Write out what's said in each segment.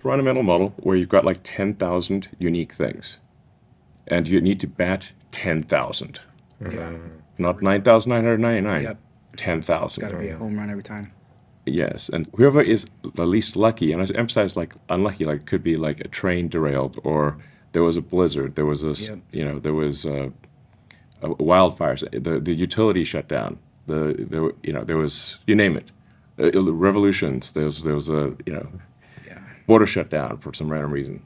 run a mental model where you've got like 10,000 unique things, and you need to bat 10,000. Not 9,999. Yep. 10,000. Got to be a home run every time. Yes, and whoever is the least lucky, and I emphasize like unlucky, like it could be like a train derailed, or there was a blizzard, there was a there was wildfires, the utility shut down, there was, you name it, revolutions, there was a border shut down for some random reason.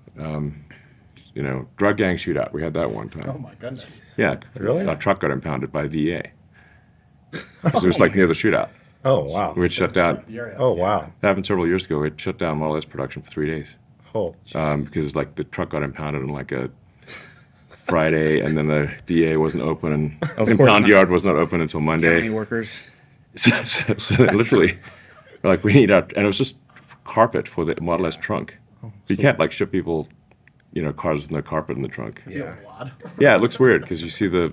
Drug gang shootout. We had that one time. Oh my goodness. Yeah, really? A truck got impounded by VA. Because it was like near the shootout. Oh wow. We had shut down. Oh wow. That happened several years ago. It shut down Model S production for 3 days. Oh. Because like the truck got impounded on like a Friday, and then the DA wasn't open, and the impound yard was not open until Monday. County workers. So literally, like we need and it was just carpet for the Model S trunk. You can't like ship people, cars with no carpet in the trunk. Yeah. Yeah, it looks weird because you see the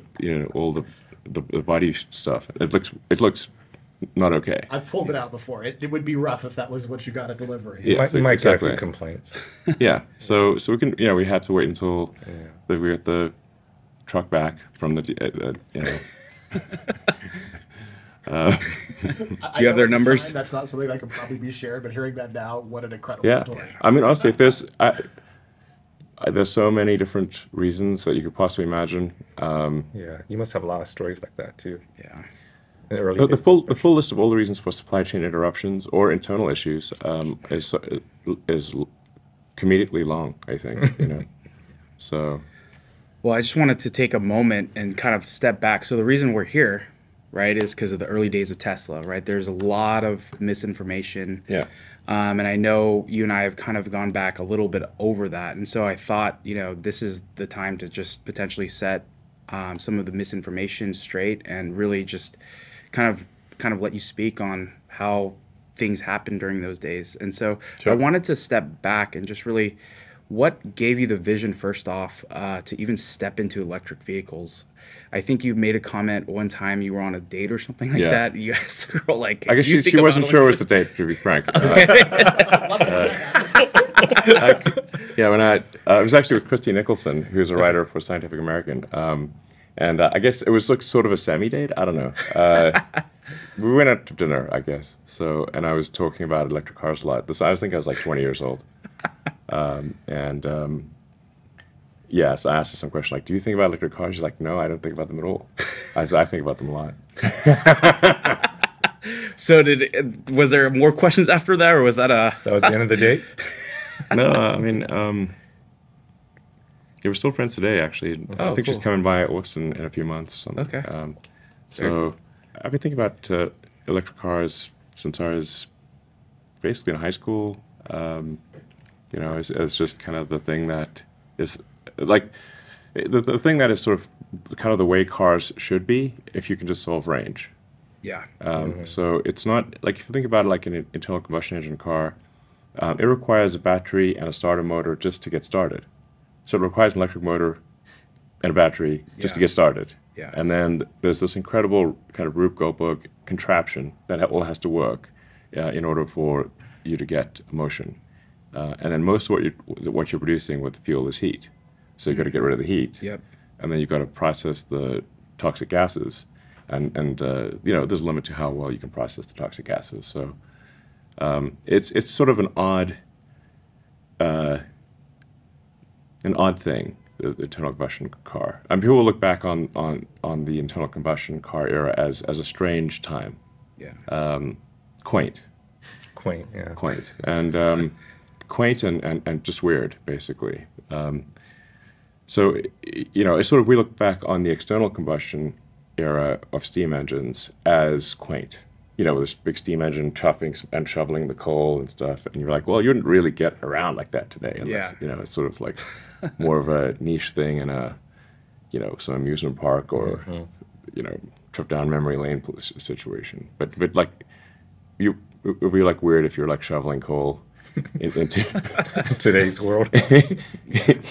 all the body stuff. It looks not okay. I've pulled it out before. It would be rough if that was what you got at delivery. Yeah, You might get a few complaints. Yeah, so we can, we had to wait until we got the truck back from the, Do you have their numbers? That's not something that can probably be shared, but hearing that now, what an incredible story. I mean, honestly, if there's so many different reasons that you could possibly imagine. Yeah, you must have a lot of stories like that too. Yeah. The full list of all the reasons for supply chain interruptions or internal issues is comedically long, I think. So. Well, I just wanted to take a moment and kind of step back. So the reason we're here, right, is because of the early days of Tesla, right? There's a lot of misinformation. Yeah. And I know you and I have kind of gone back a little bit over that. And so I thought, this is the time to just potentially set some of the misinformation straight and really just kind of let you speak on how things happened during those days. And so I wanted to step back and just really, what gave you the vision first off to even step into electric vehicles? I think you made a comment one time you were on a date or something like that. You asked the girl, like, I guess she wasn't sure it was the date, to be frank. When I was actually with Christy Nicholson, who's a writer for Scientific American. And I guess it was like sort of a semi-date. I don't know. We went out to dinner, I guess. So, and I was talking about electric cars a lot. I think I was like 20 years old. So I asked her some question like, "Do you think about electric cars?" She's like, "No, I don't think about them at all." I said, "I think about them a lot." So was there more questions after that, or was that That was the end of the date? No, I mean, yeah, we're still friends today, actually. I think she's coming by Austin in a few months or something. Okay. So I've been thinking about electric cars since I was basically in high school. As just kind of the thing that is like the thing that is sort of kind of the way cars should be if you can just solve range. Yeah. So it's not like if you think about it like an internal combustion engine car, it requires a battery and a starter motor just to get started. So it requires an electric motor and a battery just to get started. Yeah. And then there's this incredible kind of Rube Goldberg contraption that all has to work in order for you to get motion. And then most of what you're producing with the fuel is heat. So you've got to get rid of the heat. Yep. And then you've got to process the toxic gases. And there's a limit to how well you can process the toxic gases. So it's sort of an odd thing, the internal combustion car. And people will look back on the internal combustion car era as a strange time. Yeah. Quaint. Quaint, yeah. Quaint. And quaint and just weird, basically. So, it's sort of, we look back on the external combustion era of steam engines as quaint. With this big steam engine chuffing and shoveling the coal and stuff. And you're like, well, you wouldn't really get around like that today. Unless, it's sort of like more of a niche thing in a, some amusement park or, trip down memory lane situation. But like, it would be like weird if you're like shoveling coal into today's world.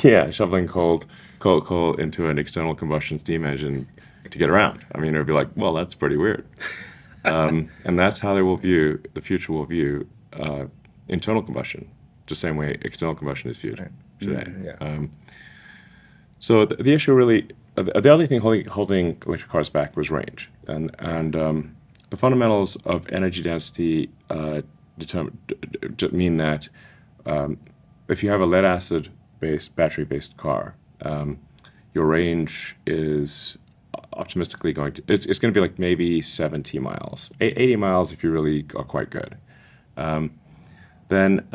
Yeah, shoveling coal into an external combustion steam engine to get around. I mean, it would be like, well, that's pretty weird. And that's how the future will view internal combustion, the same way external combustion is viewed today. Yeah. So the issue really, the only thing holding electric cars back was range, and the fundamentals of energy density mean that if you have a lead acid based battery-based car, your range is optimistically going to it's going to be like maybe 70 miles, 80 miles if you really are quite good. Then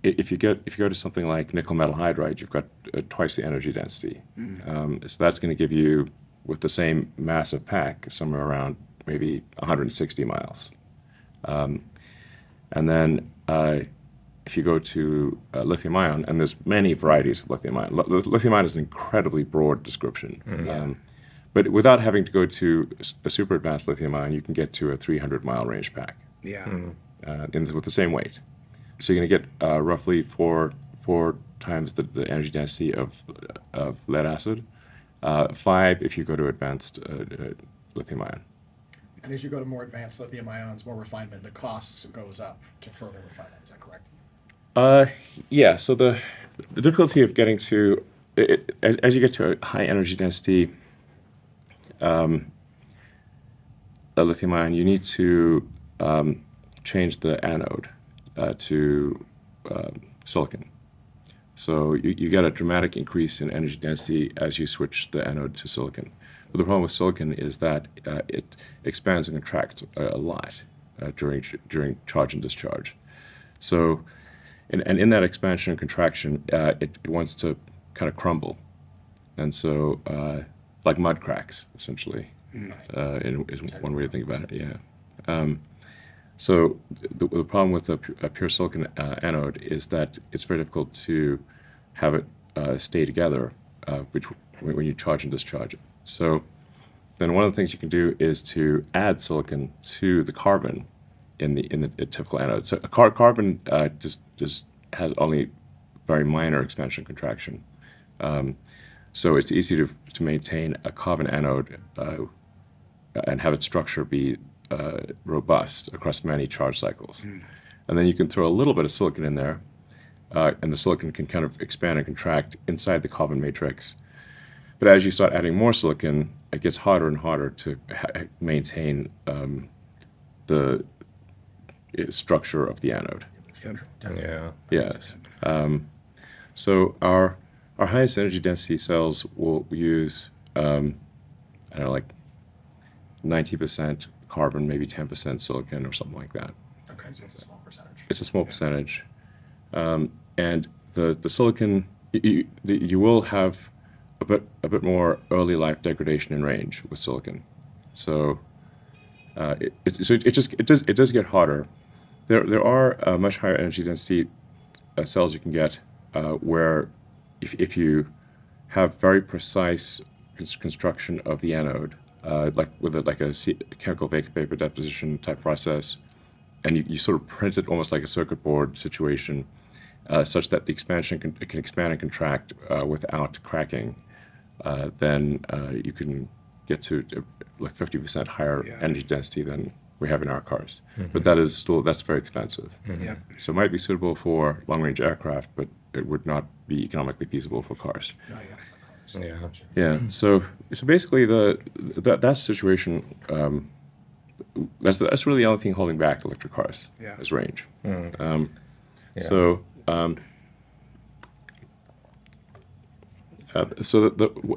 if you go to something like nickel metal hydride, you've got twice the energy density. So that's going to give you, with the same massive pack, somewhere around maybe 160 miles. And then if you go to lithium ion, and there's many varieties of lithium ion. Lithium ion is an incredibly broad description. But without having to go to a super advanced lithium ion, you can get to a 300-mile range pack. With the same weight. So you're going to get roughly four times the energy density of lead acid, 5 if you go to advanced lithium ion. And as you go to more advanced lithium ions, more refinement, the cost goes up to further refinement. Is that correct? Yeah. So the difficulty of getting to as you get to a high energy density lithium ion, you need to change the anode to silicon. So you get a dramatic increase in energy density as you switch the anode to silicon. But the problem with silicon is that it expands and contracts a lot during charge and discharge. So, and in that expansion and contraction, it wants to kind of crumble, and so like mud cracks essentially, is one way to think about it. Yeah. So the problem with a pure silicon anode is that it's very difficult to have it stay together when you charge and discharge it. So then one of the things you can do is to add silicon to the carbon in the typical anode. So a carbon just has only very minor expansion and contraction. So it's easy to maintain a carbon anode and have its structure be robust across many charge cycles. And then you can throw a little bit of silicon in there, and the silicon can kind of expand and contract inside the carbon matrix. But as you start adding more silicon, it gets harder and harder to maintain the structure of the anode. Yeah. Yes. So our highest energy density cells will use I don't know, like 90% carbon, maybe 10% silicon or something like that. Okay, so it's a small percentage. It's a small percentage, and the silicon you will have a bit more early life degradation in range with silicon. So it does get harder. There are much higher energy density cells you can get where if you have very precise construction of the anode, like with a chemical vapor deposition type process, and you sort of print it almost like a circuit board situation, such that the expansion can expand and contract without cracking, then you can get to like 50% higher energy density than we have in our cars. But that's very expensive. So it might be suitable for long-range aircraft, but it would not be economically feasible for cars. So basically that situation, that's really the only thing holding back electric cars is range. So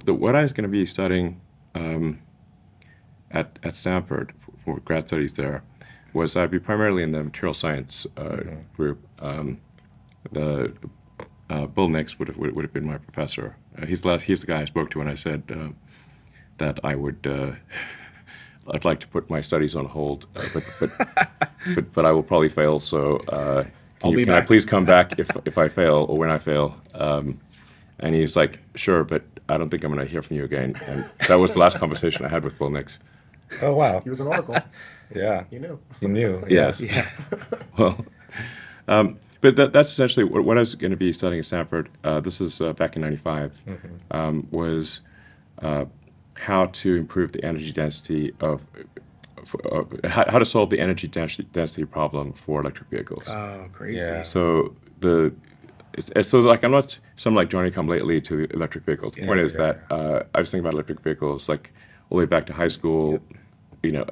what I was going to be studying at Stanford for grad studies there was I'd be primarily in the material science group. Bill Nix would have been my professor. He's the guy I spoke to when I said that I'd like to put my studies on hold, but I will probably fail. So can I please come back if I fail or when I fail? And he's like, sure, but I don't think I'm going to hear from you again. And that was the last conversation I had with Bill Nix. Oh wow. He was an oracle. Yeah. He knew. He knew. Yes. Yeah. Well. But that's essentially what I was going to be studying at Stanford. This is back in '95. Was how to improve the energy density how to solve the energy density problem for electric vehicles. Oh, crazy. Yeah. So so like I'm not some like Johnny come lately to electric vehicles. The point is that I was thinking about electric vehicles like all the way back to high school, you know,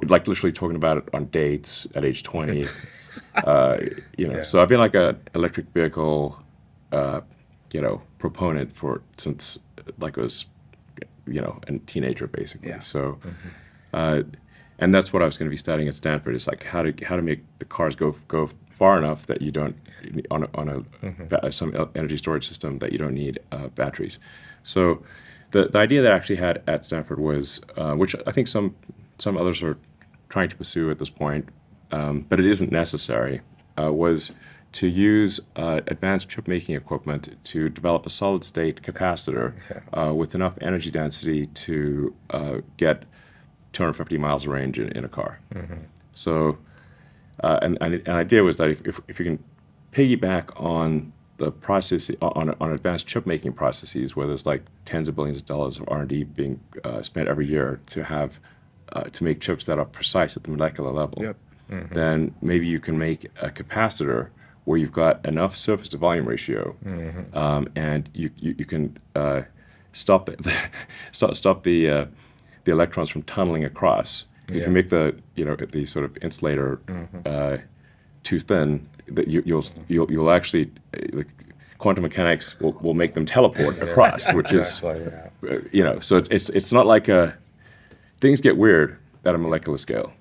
like literally talking about it on dates at age 20. You know, so I've been like a electric vehicle, you know, proponent since like I was, you know, a teenager basically. So, and that's what I was going to be studying at Stanford is like how to make the cars go far enough that you don't on some energy storage system that you don't need batteries. So the idea that I actually had at Stanford was, which I think some others are trying to pursue at this point, but it isn't necessary, was to use advanced chip making equipment to develop a solid state capacitor with enough energy density to get 250 miles of range in a car. So, and the idea was that if you can piggyback on the process on advanced chip making processes where there's like tens of billions of dollars of R&D being spent every year to have to make chips that are precise at the molecular level, then maybe you can make a capacitor where you've got enough surface to volume ratio, and you can stop the electrons from tunneling across. If you make the sort of insulator too thin, that you'll actually quantum mechanics will make them teleport across, which is you know, so it's not like things get weird at a molecular scale.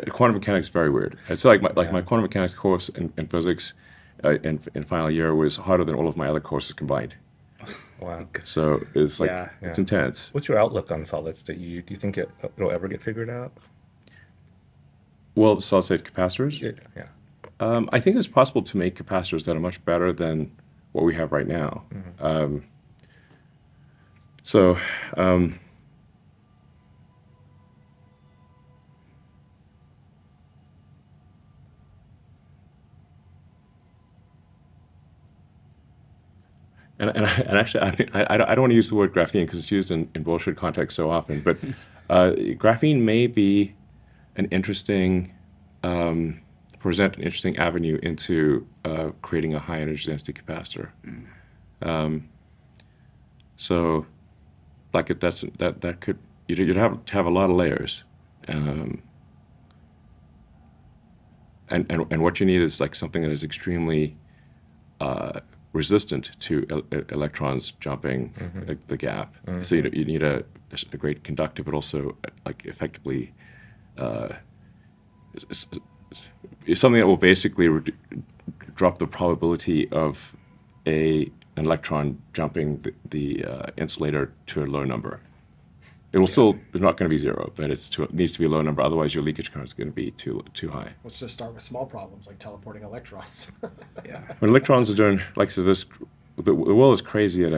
Quantum mechanics is very weird. It's like my quantum mechanics course in physics in final year was harder than all of my other courses combined. Wow. So it's like it's intense. What's your outlook on solid state? Do you think it'll ever get figured out? Well, the solid state capacitors. Yeah. I think it's possible to make capacitors that are much better than what we have right now. So. And actually, I don't want to use the word graphene because it's used in bullshit context so often. But graphene may be an interesting, present an interesting avenue into creating a high energy density capacitor. So, like that could you'd have to have a lot of layers, and what you need is like something that is extremely resistant to electrons jumping the gap. So you need a great conductor, but also like effectively something that will basically drop the probability of an electron jumping the insulator to a low number. It will still, it's not going to be zero, but it needs to be a low number. Otherwise, your leakage current is going to be too high. Let's just start with small problems like teleporting electrons. When electrons are doing like so, the world is crazy at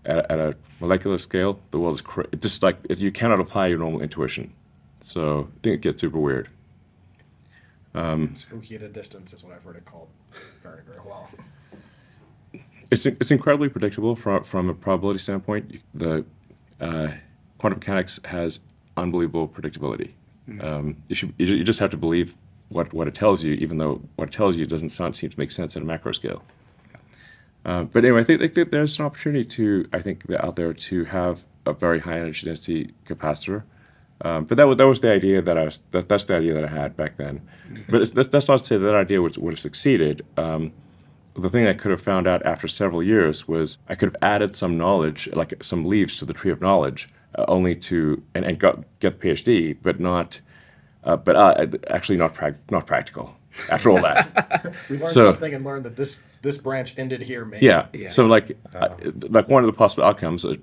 a molecular scale. The world is just like you cannot apply your normal intuition. So I think it gets super weird. Spooky at a distance is what I've heard it called very, very well. It's incredibly predictable from a probability standpoint. The quantum mechanics has unbelievable predictability. You just have to believe what it tells you, even though what it tells you doesn't seem to make sense at a macro scale. But anyway, I think there's an opportunity out there to have a very high energy density capacitor. But that was the idea that's the idea that I had back then. But that's not to say that idea would have succeeded. The thing I could have found out after several years was I could have added some knowledge, like some leaves to the tree of knowledge, only to and get the PhD, but actually not practical. After all that, we learned something and learned that this branch ended here. Maybe. Yeah. So like one of the possible outcomes, a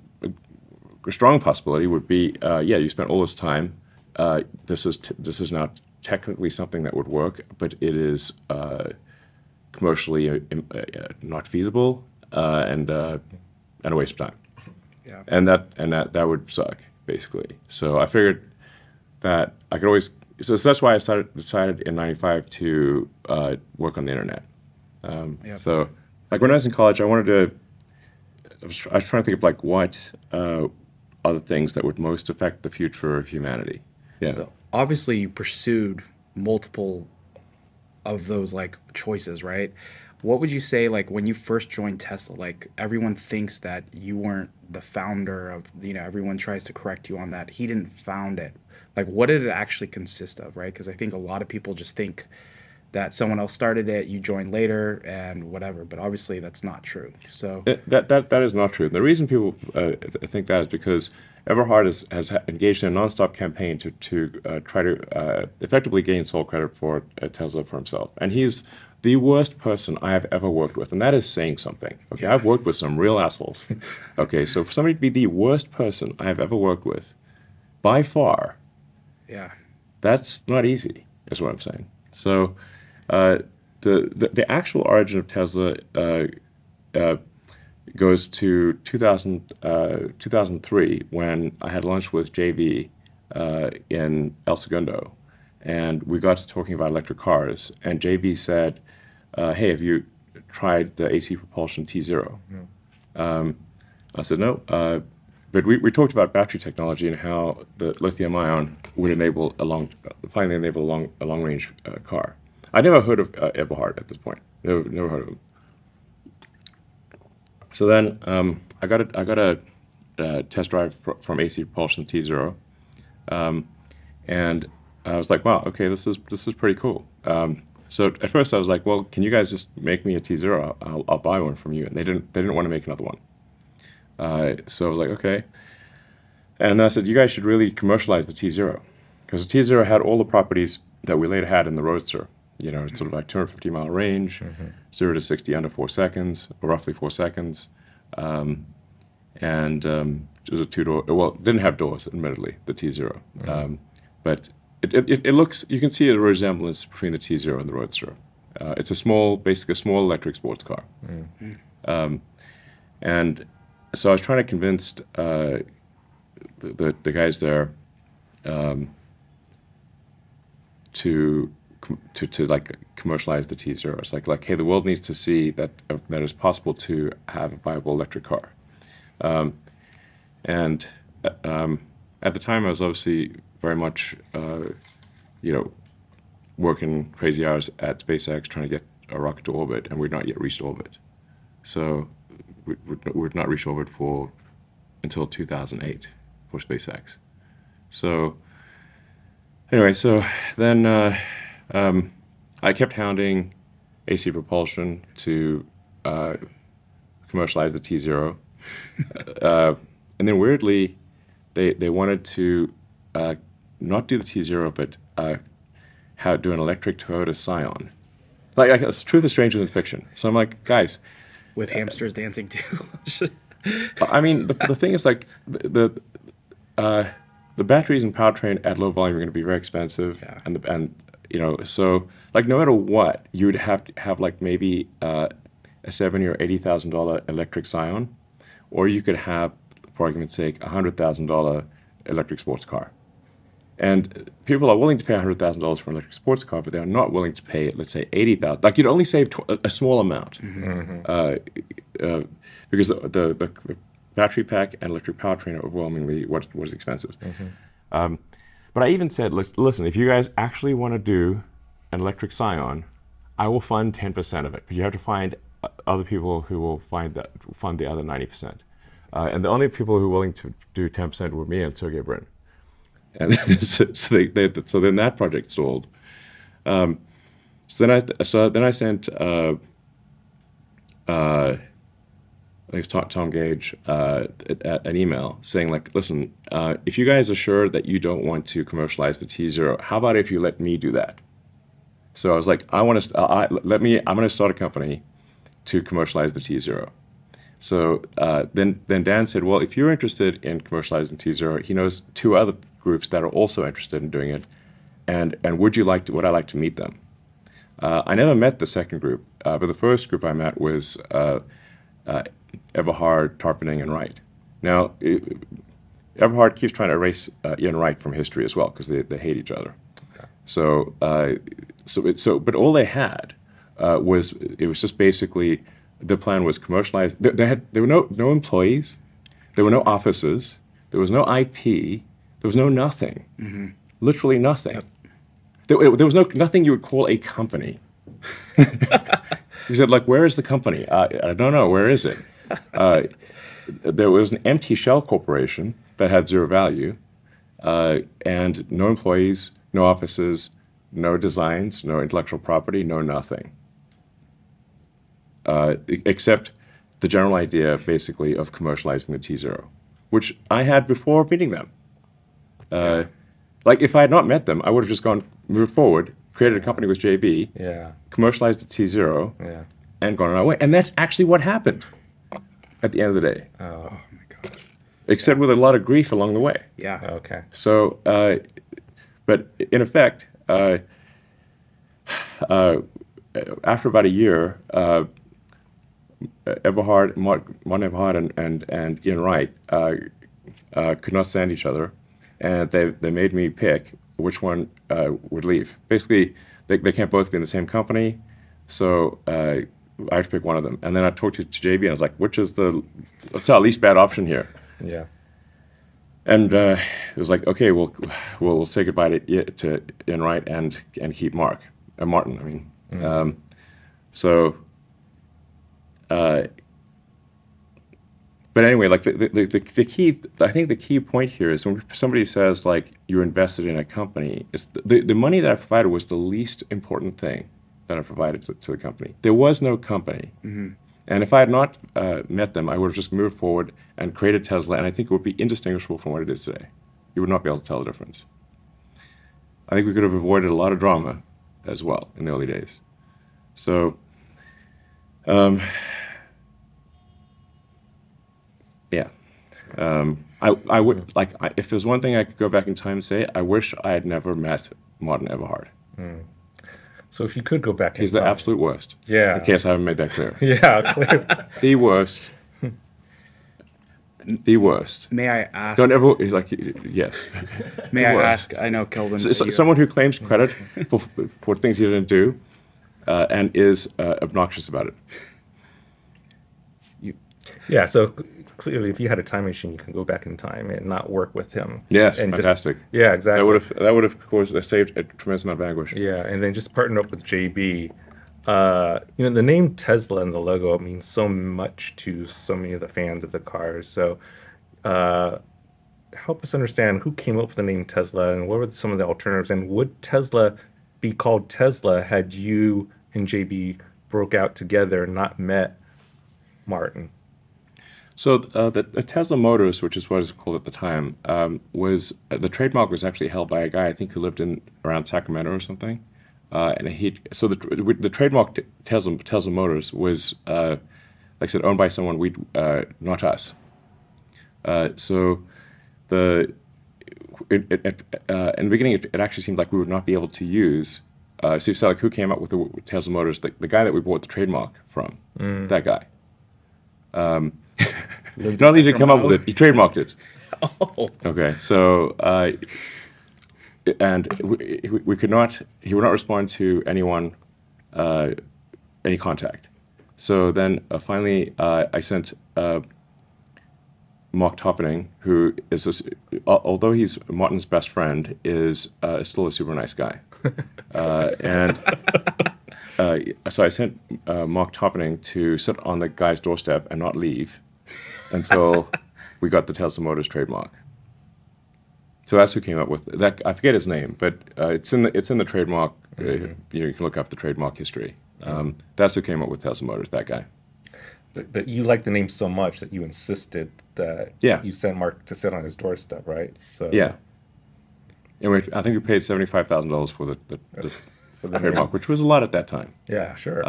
strong possibility would be, you spent all this time. This is not technically something that would work, but it is commercially not feasible and a waste of time. Yeah. And that would suck basically. So I figured that I could always. So that's why I decided in '95 to work on the internet. So like when I was in college, I was trying to think of like what are the things that would most affect the future of humanity. Yeah. So obviously you pursued multiple of those like choices, right? What would you say, like when you first joined Tesla, like everyone thinks that you weren't the founder of, everyone tries to correct you on that. He didn't found it. Like, what did it actually consist of, right? Because I think a lot of people just think that someone else started it, you joined later, and whatever. But obviously, that's not true. So that is not true. The reason people think that is because Eberhard has engaged in a nonstop campaign to try to effectively gain sole credit for Tesla for himself, and he's the worst person I have ever worked with, and that is saying something. Okay, I've worked with some real assholes. Okay, so for somebody to be the worst person I have ever worked with, by far, yeah, that's not easy, is what I'm saying. So the actual origin of Tesla goes to 2003 when I had lunch with JV in El Segundo, and we got to talking about electric cars, and JV said, hey, have you tried the AC propulsion T0? No. I said, no, but we talked about battery technology and how the lithium ion would finally enable a long range car. I never heard of Eberhard at this point. Never heard of him. So then I got a test drive from AC Propulsion T0, and I was like, wow, okay, this is pretty cool. So at first I was like, well, can you guys just make me a T0? I'll buy one from you. And they didn't want to make another one. So I was like, okay. And I said, you guys should really commercialize the T0, because the T0 had all the properties that we later had in the Roadster. It's sort of like 250-mile range, 0 to 60 under 4 seconds, or roughly 4 seconds. And it was a two-door, well, it didn't have doors, admittedly, the T0. But it looks, you can see a resemblance between the T0 and the Roadster. It's basically a small electric sports car. And so I was trying to convince the guys there to like commercialize the T0. It's like, hey, the world needs to see that it's possible to have a viable electric car. And at the time, I was obviously very much, working crazy hours at SpaceX trying to get a rocket to orbit, and we'd not yet reached orbit. So we'd not reached orbit until 2008 for SpaceX. So anyway, so then I kept hounding AC Propulsion to commercialize the T0. And then weirdly, they wanted to not do the T0, but do an electric Toyota Scion. Like, truth is stranger than fiction. So I'm like, guys, with hamsters dancing too. I mean, the thing is, like, the batteries and powertrain at low volume are going to be very expensive, yeah. and so like no matter what, you would have to have like maybe a $70,000 or $80,000 electric Scion, or you could have, for argument's sake, a $100,000 electric sports car. And people are willing to pay $100,000 for an electric sports car, but they are not willing to pay, let's say, $80,000. Like, you'd only save a small amount, because the battery pack and electric powertrain are overwhelmingly what is expensive. But I even said, listen, if you guys actually want to do an electric Scion, I will fund 10% of it, but you have to find other people who will fund the other 90%. And the only people who are willing to do 10% were me and Sergey Brin. And so then that project stalled. So then I sent I think it's Tom Gage an email saying, like, listen, if you guys are sure that you don't want to commercialize the T0, how about if you let me do that? So I was like, I'm going to start a company to commercialize the T0. So then Dan said, well, if you're interested in commercializing T0, he knows 2 other groups that are also interested in doing it, and would I like to meet them? I never met the second group, but the first group I met was Eberhard, Tarpening, and Wright. Now, Eberhard keeps trying to erase Ian Wright from history as well, because they hate each other. Okay. But all they had was just basically, the plan was commercialized. There were no employees, there were no offices, there was no IP, there was nothing, literally nothing. Yep. There was nothing you would call a company. He said, like, where is the company? I don't know. Where is it? There was an empty shell corporation that had zero value, and no employees, no offices, no designs, no intellectual property, no nothing. Except the general idea, basically, of commercializing the T0, which I had before meeting them. Like, if I had not met them, I would have just moved forward, created a company with JB, commercialized the T0, and gone on our way. And that's actually what happened at the end of the day. Oh my gosh. Except with a lot of grief along the way. Yeah. Okay. So, but in effect, after about a year, Martin Eberhard and Ian Wright could not stand each other, and they made me pick which one would leave. Basically, they can't both be in the same company, so I had to pick one of them. And then I talked to JB, and I was like, what's our least bad option here? Yeah. And it was like, okay, we'll say goodbye to Ian Wright and keep Martin. I mean, so. But anyway, like the key, I think the key point here is when somebody says like you're invested in a company, it's the money that I provided was the least important thing that I provided to the company. There was no company. Mm-hmm. And if I had not met them, I would have just moved forward and created Tesla, and I think it would be indistinguishable from what it is today. You would not be able to tell the difference. I think we could have avoided a lot of drama as well in the early days. So, yeah. I would, like, if there's one thing I could go back in time and say, I wish I had never met Martin Eberhard. So if you could go back in He's time. the absolute worst. Yeah. In case I haven't made that clear. Yeah, clear. The worst. The worst. May I ask? Don't ever, like, yes. May I ask? I know Kelvin. Someone who claims credit for things he didn't do and is obnoxious about it. Yeah, so clearly if you had a time machine, you can go back in time and not work with him. Yes, and fantastic. Yeah, exactly. That would have, of course, saved a tremendous amount of anguish. Yeah, and then just partner up with JB. The name Tesla and the logo means so much to so many of the fans of the cars. So help us understand who came up with the name Tesla and what were some of the alternatives, and would Tesla be called Tesla had you and JB broke out together and not met Martin? So the Tesla Motors, which is what it was called at the time, was the trademark was actually held by a guy I think who lived around Sacramento or something, and the trademark Tesla Motors was like I said, owned by someone not us. So in the beginning it actually seemed like we would not be able to use. So you said, like, who came up with the Tesla Motors? The guy that we bought the trademark from, that guy. Not only did he come up with it, he trademarked it. Oh. Okay, so and we could not. He would not respond to anyone, any contact. So then finally, I sent Mark Topping, who is although he's Martin's best friend, is still a super nice guy, and. So I sent Mark Topping to sit on the guy's doorstep and not leave until we got the Tesla Motors trademark. So that's who came up with that. I forget his name, but it's in the trademark. You can look up the trademark history. That's who came up with Tesla Motors. That guy. But you liked the name so much that you insisted that you sent Mark to sit on his doorstep, right? So yeah. And I think we paid $75,000 for the trademark, which was a lot at that time. Yeah, sure.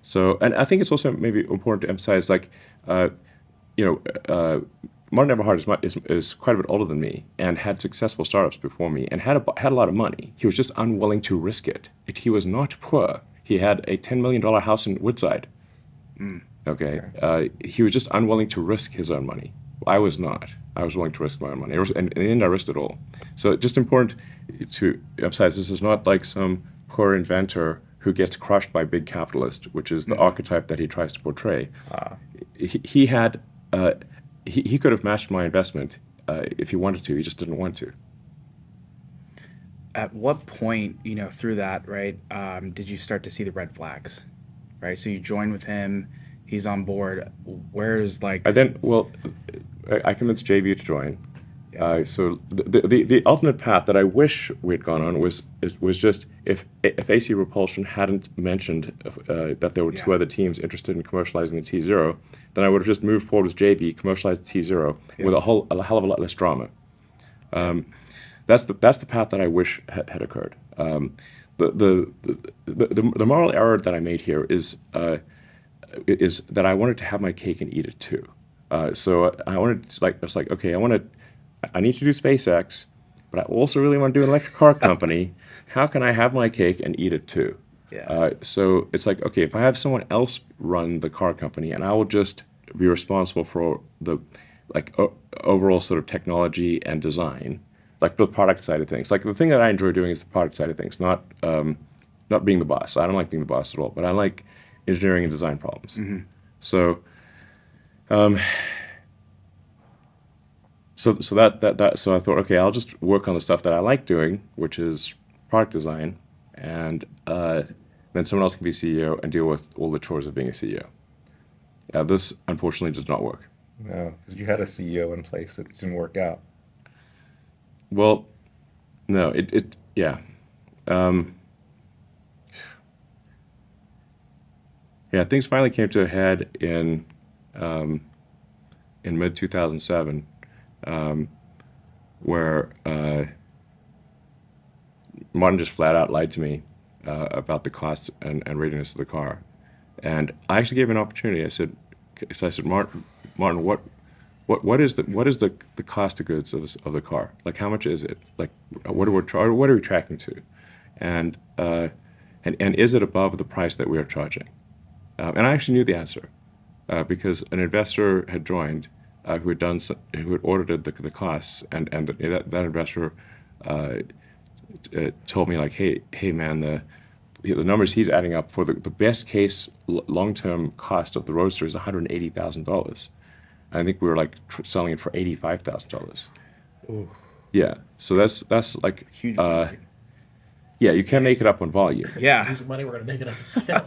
So, and I think it's also maybe important to emphasize, like, Martin Eberhard is quite a bit older than me and had successful startups before me and had a lot of money. He was just unwilling to risk it. He was not poor. He had a $10 million house in Woodside. Okay. He was just unwilling to risk his own money. I was not. I was willing to risk my own money. And in the end, I risked it all. So it's just important to emphasize this is not like some poor inventor who gets crushed by big capitalist, which is the archetype that he tries to portray. He could have matched my investment if he wanted to. He just didn't want to. at what point, through that, right, did you start to see the red flags, right? So you join with him, he's on board. Where's like? I convinced JB to join. So the ultimate path that I wish we had gone on was just if AC Repulsion hadn't mentioned that there were two other teams interested in commercializing the T0, then I would have just moved forward with JB, commercialized the T0 with a hell of a lot less drama. That's the path that I wish had occurred. The moral error that I made here is that I wanted to have my cake and eat it too. So I was like, okay, I need to do SpaceX, but I also really want to do an electric car company. How can I have my cake and eat it too? Yeah. So it's like, okay, if I have someone else run the car company and I will just be responsible for the overall sort of technology and design, like the product side of things. Like the thing that I enjoy doing is the product side of things, not being the boss. I don't like being the boss at all, but I like engineering and design problems. Mm-hmm. So So I thought, okay, I'll just work on the stuff that I like doing, which is product design, and then someone else can be CEO and deal with all the chores of being a CEO. This unfortunately did not work. No, because you had a CEO in place, it didn't work out. Well, no, yeah. Things finally came to a head in mid 2007. Where Martin just flat out lied to me about the cost and readiness of the car, and I actually gave him an opportunity. I said, Martin, what is the cost of goods of the car? Like, how much is it? Like, what are we tracking to, and is it above the price that we are charging? And I actually knew the answer because an investor had joined. Who had audited the costs, and that investor told me, like, hey man, the numbers he's adding up for the best case long-term cost of the Roadster is $180,000. I think we were like selling it for $85,000. Yeah, so that's like huge. Yeah, you can't make it up on volume. Yeah, Use money, we're gonna make it up on scale.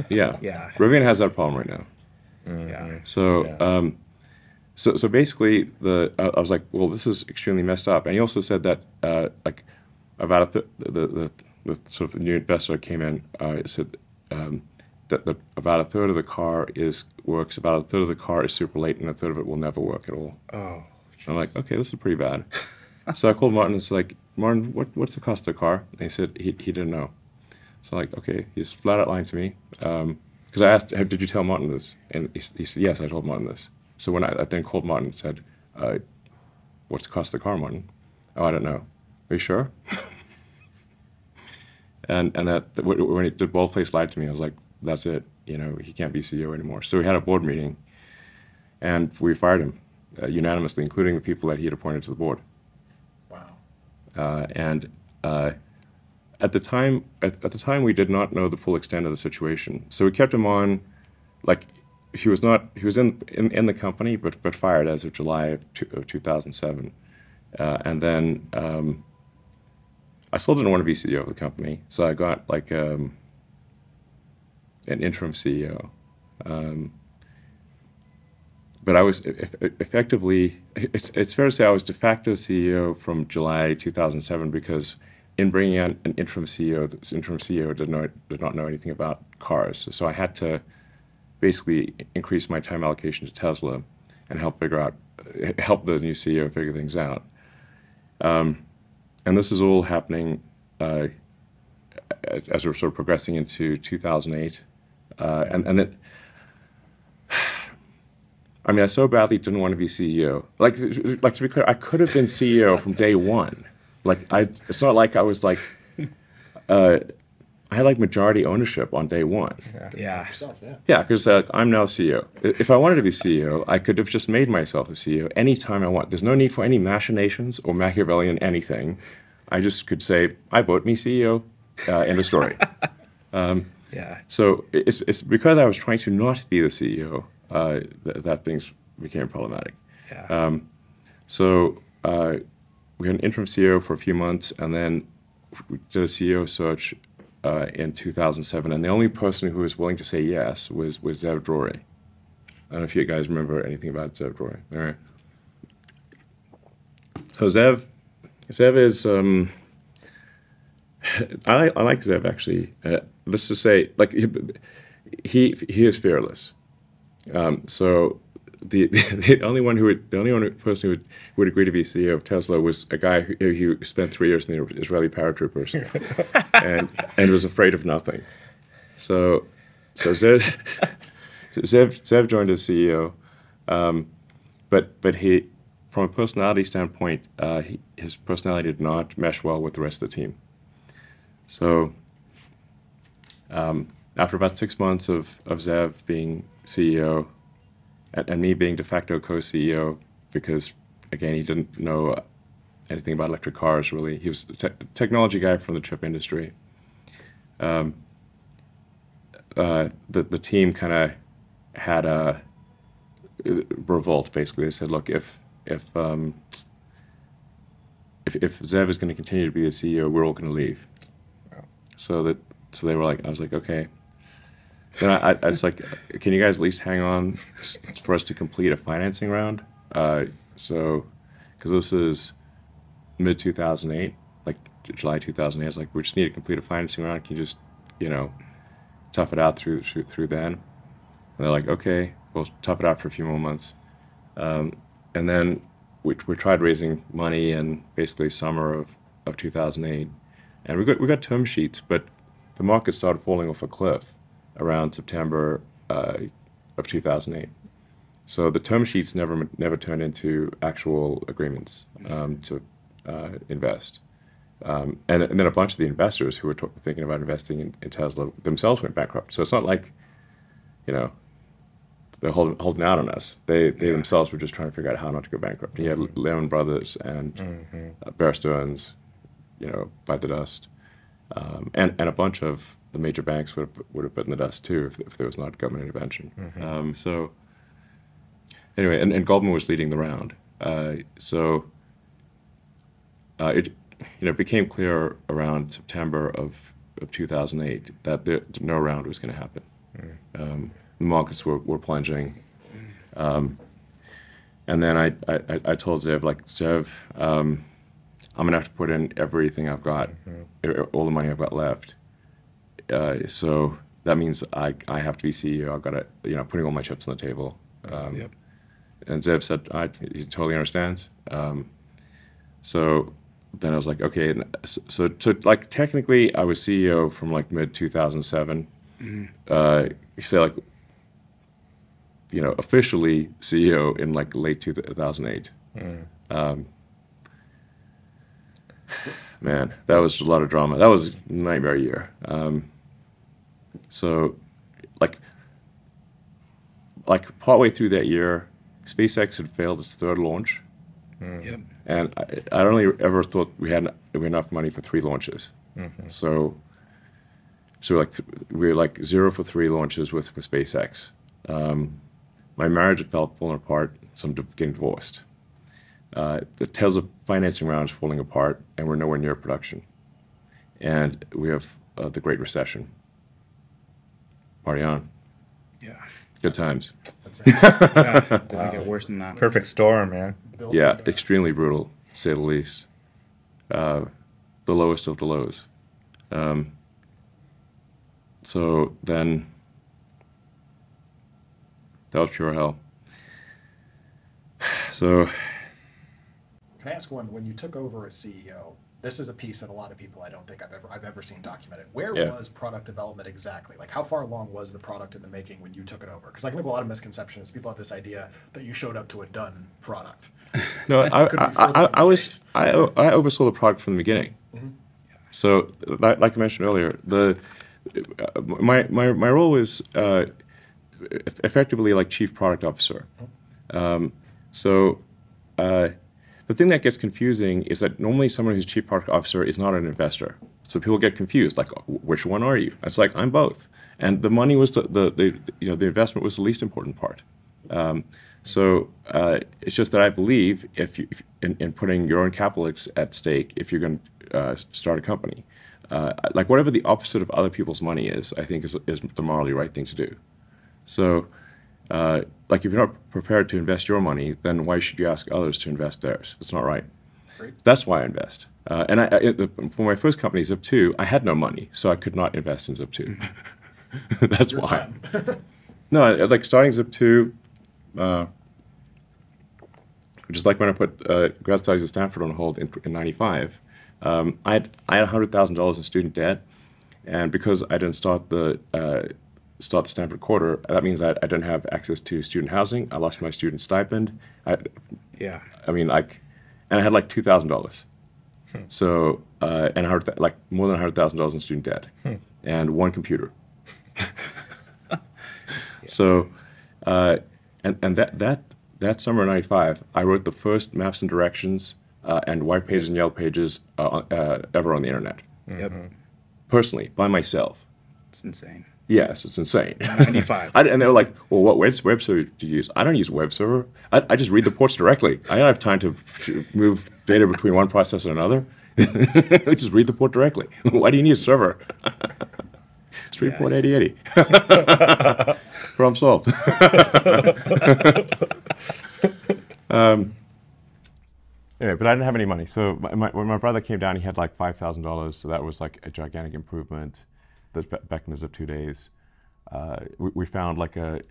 Yeah. Rivian has that problem right now. Mm-hmm. Yeah. So. Yeah. So basically, I was like, well, this is extremely messed up. And he also said that, like, about the sort of new investor came in, said that about a third of the car works, about a third of the car is super late, and a third of it will never work at all. Oh. I'm like, okay, this is pretty bad. So I called Martin and said, like, Martin, what's the cost of the car? And he said he didn't know. So like, okay, he's flat out lying to me. Because I asked, did you tell Martin this? And he said, yes, I told Martin this. So when I then called Martin and said, what's the cost of the car, Martin? Oh, I don't know. Are you sure? and that when he did boldface lied to me, I was like, that's it. He can't be CEO anymore. So we had a board meeting, and we fired him unanimously, including the people that he had appointed to the board. Wow. And at the time, we did not know the full extent of the situation. So we kept him on, like. He was in the company, but fired as of July of 2007, and then I still didn't want to be CEO of the company, so I got like an interim CEO, but I was effectively. It's fair to say I was de facto CEO from July 2007 because in bringing in an interim CEO, this interim CEO did not know anything about cars, so I had to basically increase my time allocation to Tesla and help the new CEO figure things out. And this is all happening as we're sort of progressing into 2008. And it, I mean, I so badly didn't want to be CEO. Like to be clear, I could have been CEO from day one. It's not like I was like, I had like majority ownership on day one. Yeah. Yourself, yeah. Yeah, because I'm now CEO. If I wanted to be CEO, I could have just made myself the CEO anytime I want. There's no need for any machinations or Machiavellian anything. I just could say, I vote me CEO, end of story. Yeah. So it's because I was trying to not be the CEO that things became problematic. Yeah. So we had an interim CEO for a few months, and then we did a CEO search in 2007, and the only person who was willing to say yes was Zev Drory. I don't know if you guys remember anything about Zev Drory. All right. So Zev is I like Zev actually. Let's just say like he is fearless. So the only person who would agree to be CEO of Tesla was a guy who spent 3 years in the Israeli paratroopers and was afraid of nothing. So Zev joined as CEO, but he, from a personality standpoint, his personality did not mesh well with the rest of the team. So after about 6 months of Zev being CEO and me being de facto co-CEO, because again he didn't know anything about electric cars really. He was a technology guy from the chip industry. The team kind of had a revolt. Basically, they said, "Look, if Zev is going to continue to be the CEO, we're all going to leave." Wow. So they were like, I was like, okay. Then I was like, can you guys at least hang on for us to complete a financing round? So, because this is mid 2008, like July 2008, I was like, we just need to complete a financing round. Can you just, tough it out through then? And they're like, okay, we'll tough it out for a few more months. And then we tried raising money in basically summer of 2008, and we got term sheets, but the market started falling off a cliff around September of 2008. So the term sheets never turned into actual agreements to invest. And then a bunch of the investors who were thinking about investing in Tesla themselves went bankrupt. So it's not like, they're holding out on us. They themselves were just trying to figure out how not to go bankrupt. You had Lehman Brothers and Bear Stearns, bite the dust. And a bunch of the major banks would have bitten the dust too if there was not government intervention. So anyway, and Goldman was leading the round. So it became clear around September of 2008 that no round was going to happen. The markets were plunging. And then I told Zev, like, Zev, I'm going to have to put in everything I've got, all the money I've got left. So that means I have to be CEO. I've got to, putting all my chips on the table. And Zev said, he totally understands. So then I was like, okay. So like technically I was CEO from like mid 2007. You say like, officially CEO in like late 2008. Man, that was a lot of drama. That was a nightmare year. So, like partway through that year, SpaceX had failed its third launch. And I only ever thought we had enough money for 3 launches. So we were like 0 for 3 launches with SpaceX. My marriage had fallen apart, so I'm getting divorced. The Tesla financing round is falling apart, and we're nowhere near production. And we have the Great Recession. Party on. Yeah. Good times. Yeah, doesn't get worse than that. Perfect storm, man. Yeah, extremely brutal, to say the least. The lowest of the lows. So then, that was pure hell. So, Can I ask one? When you took over as CEO, this is a piece that a lot of people I don't think I've ever seen documented. Where was product development exactly? Like, how far along was the product in the making when you took it over? Because I think a lot of misconceptions. People have this idea that you showed up to a done product. No, I oversaw the product from the beginning. So, like I mentioned earlier, my role was effectively like chief product officer. The thing that gets confusing is that normally someone who's chief product officer is not an investor. So people get confused, like, which one are you? It's like, I'm both. And the money was the investment was the least important part. It's just that I believe in putting your own capital at stake if you're going to start a company. like whatever the opposite of other people's money is, I think is the morally right thing to do. So, like if you're not prepared to invest your money, then why should you ask others to invest theirs? It's not right. Great. That's why I invest. And for my first company, Zip2, I had no money, so I could not invest in Zip2. That's Your why. time. No, like starting Zip2, just like when I put grad studies at Stanford on hold in '95, I had $100,000 in student debt, and because I didn't start the Stanford quarter, that means that I didn't have access to student housing. I lost my student stipend. Yeah. I mean, like, and I had like $2,000. So, and like more than $100,000 in student debt, and one computer. So, and that summer of '95, I wrote the first maps and directions and white pages and yellow pages ever on the internet. Yep. Personally, by myself. It's insane. Yes, it's insane. 95. And they were like, well, what web server do you use? I don't use web server. I just read the ports directly. I don't have time to move data between one processor and another. I just read the port directly. Why do you need a server? It's port 8080. Problem solved. Anyway, but I didn't have any money. So when my brother came down, he had like $5,000. So that was like a gigantic improvement. Back in the Zip2 days, we found like a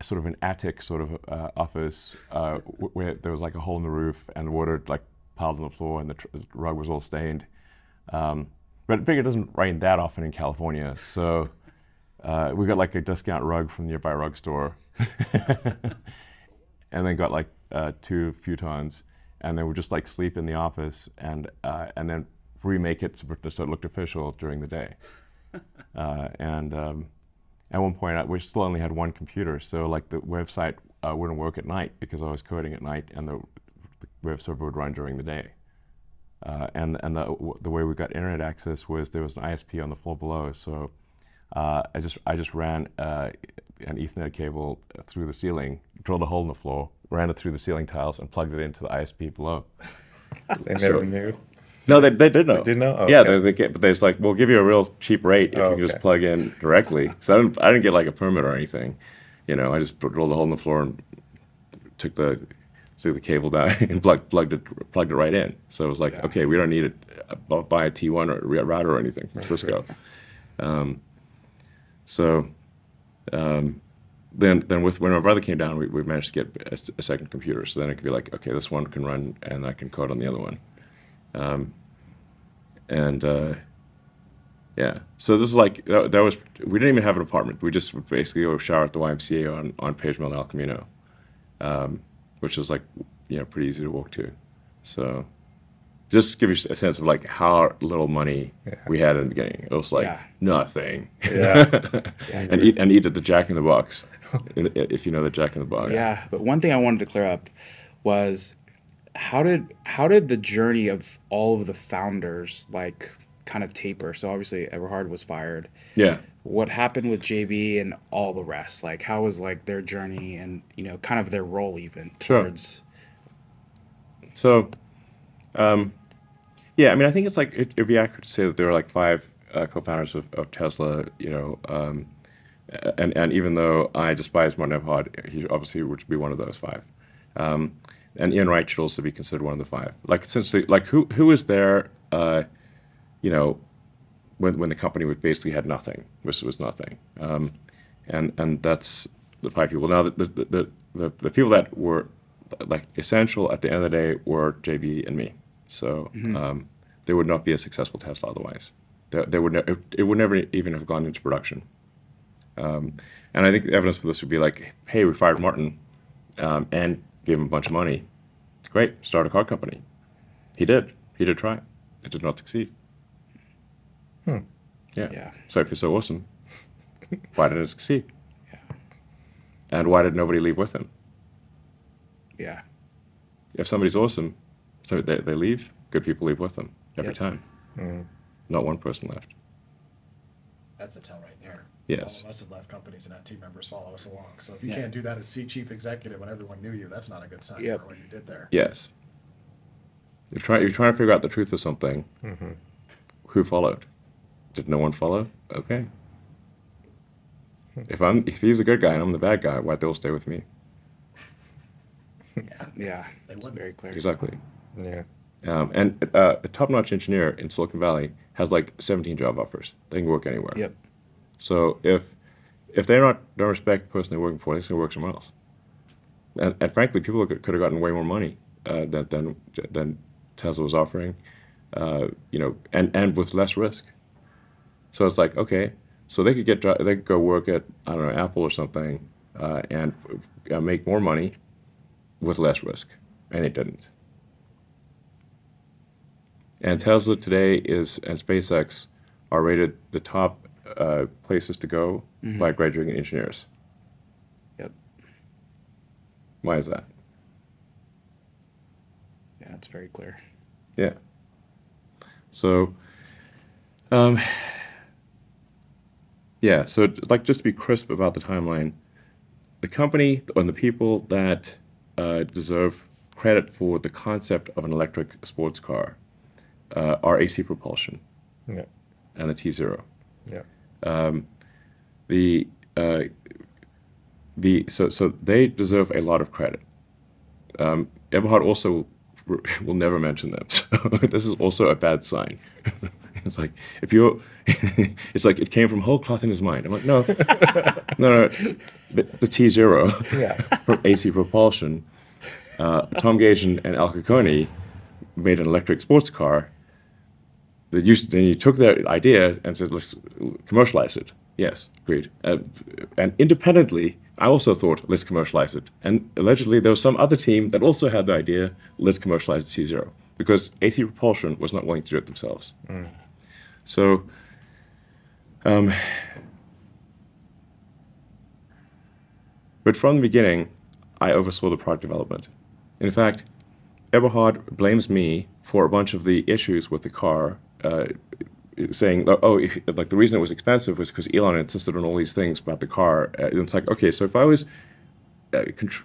sort of an attic sort of office where there was like a hole in the roof and water like piled on the floor and the rug was all stained. But I figure it doesn't rain that often in California, so we got like a discount rug from the nearby rug store, and then got like 2 futons, and then we just like sleep in the office and then remake it so it looked official during the day. And at one point, we still only had one computer, so like the website wouldn't work at night because I was coding at night, and the web server would run during the day. And the way we got internet access was there was an ISP on the floor below, so I just ran an Ethernet cable through the ceiling, drilled a hole in the floor, ran it through the ceiling tiles, and plugged it into the ISP below. They never knew. No, they did know. They did know? Oh, yeah, okay. but they're like, we'll give you a real cheap rate if you can just plug in directly. So I didn't get like a permit or anything. You know, I just drilled a hole in the floor and took the cable down and plugged it right in. So it was like, okay, we don't need it. Buy a T1 or a router or anything from Cisco. Then when my brother came down, we managed to get a second computer. So then it could be like, okay, this one can run and I can code on the other one. Yeah, so this is like, we didn't even have an apartment. We just would basically go shower at the YMCA on Page Mill and El Camino, which was like, pretty easy to walk to. So just to give you a sense of like how little money we had in the beginning. It was like nothing. Yeah. and eat at the Jack in the Box, if you know the Jack in the Box. Yeah, but one thing I wanted to clear up was how did the journey of all of the founders like kind of taper? So obviously Eberhard was fired. Yeah. What happened with JB and all the rest? Like how was like their journey and kind of their role even towards? So, yeah, I mean I think it's like it'd be accurate to say that there were like 5 co-founders of Tesla. And even though I despise Martin Eberhard, he obviously would be one of those 5. And Ian Wright should also be considered one of the 5. Like essentially, like who was there, when the company basically had nothing, was nothing, and that's the 5 people. Now the people that were like essential at the end of the day were JB and me. So there would not be a successful Tesla otherwise. It would never even have gone into production. And I think the evidence for this would be like, hey, we fired Martin, and gave him a bunch of money. Great, start a car company. He did try. It did not succeed. Yeah. So if you're so awesome, why didn't it succeed? Yeah. And why did nobody leave with him? Yeah. If somebody's awesome, so they leave, good people leave with them every time. Not one person left. That's a tell right there. Yes. All of us have left companies and had team members follow us along. So if you can't do that as chief executive when everyone knew you, that's not a good sign for what you did there. Yes. You're trying to figure out the truth of something. Mm-hmm. Who followed? Did no one follow? Okay. If he's a good guy and I'm the bad guy, why they all stay with me? Yeah, They it's wouldn't. very clear. Exactly. Yeah. And a top-notch engineer in Silicon Valley has like 17 job offers. They can work anywhere. Yep. So if don't respect the person they're working for, they're going to work somewhere else. And frankly, people could have gotten way more money than Tesla was offering, and with less risk. So it's like, okay, so they could go work at, I don't know, Apple or something, and make more money with less risk, and they didn't. And Tesla today and SpaceX are rated the top places to go by graduating engineers. Yep. Why is that? Yeah, it's very clear. Yeah. So, yeah. So, like, just to be crisp about the timeline, the company and the people that deserve credit for the concept of an electric sports car are AC Propulsion. Yeah. And the T0. Yeah. So they deserve a lot of credit. Eberhard also will never mention them. So this is also a bad sign. It's like it's like it came from whole cloth in his mind. I'm like, no. The T0 Yeah. from AC Propulsion. Tom Gage and Al Ciccone made an electric sports car. Then you took their idea and said, let's commercialize it. Yes, agreed. And independently, I also thought, let's commercialize it. And allegedly, there was some other team that also had the idea, let's commercialize the T0. Because AC Propulsion was not willing to do it themselves. Mm. So, but from the beginning, I oversaw the product development. In fact, Eberhard blames me for a bunch of the issues with the car, saying, like the reason it was expensive was because Elon insisted on all these things about the car. It's like, okay, so if I was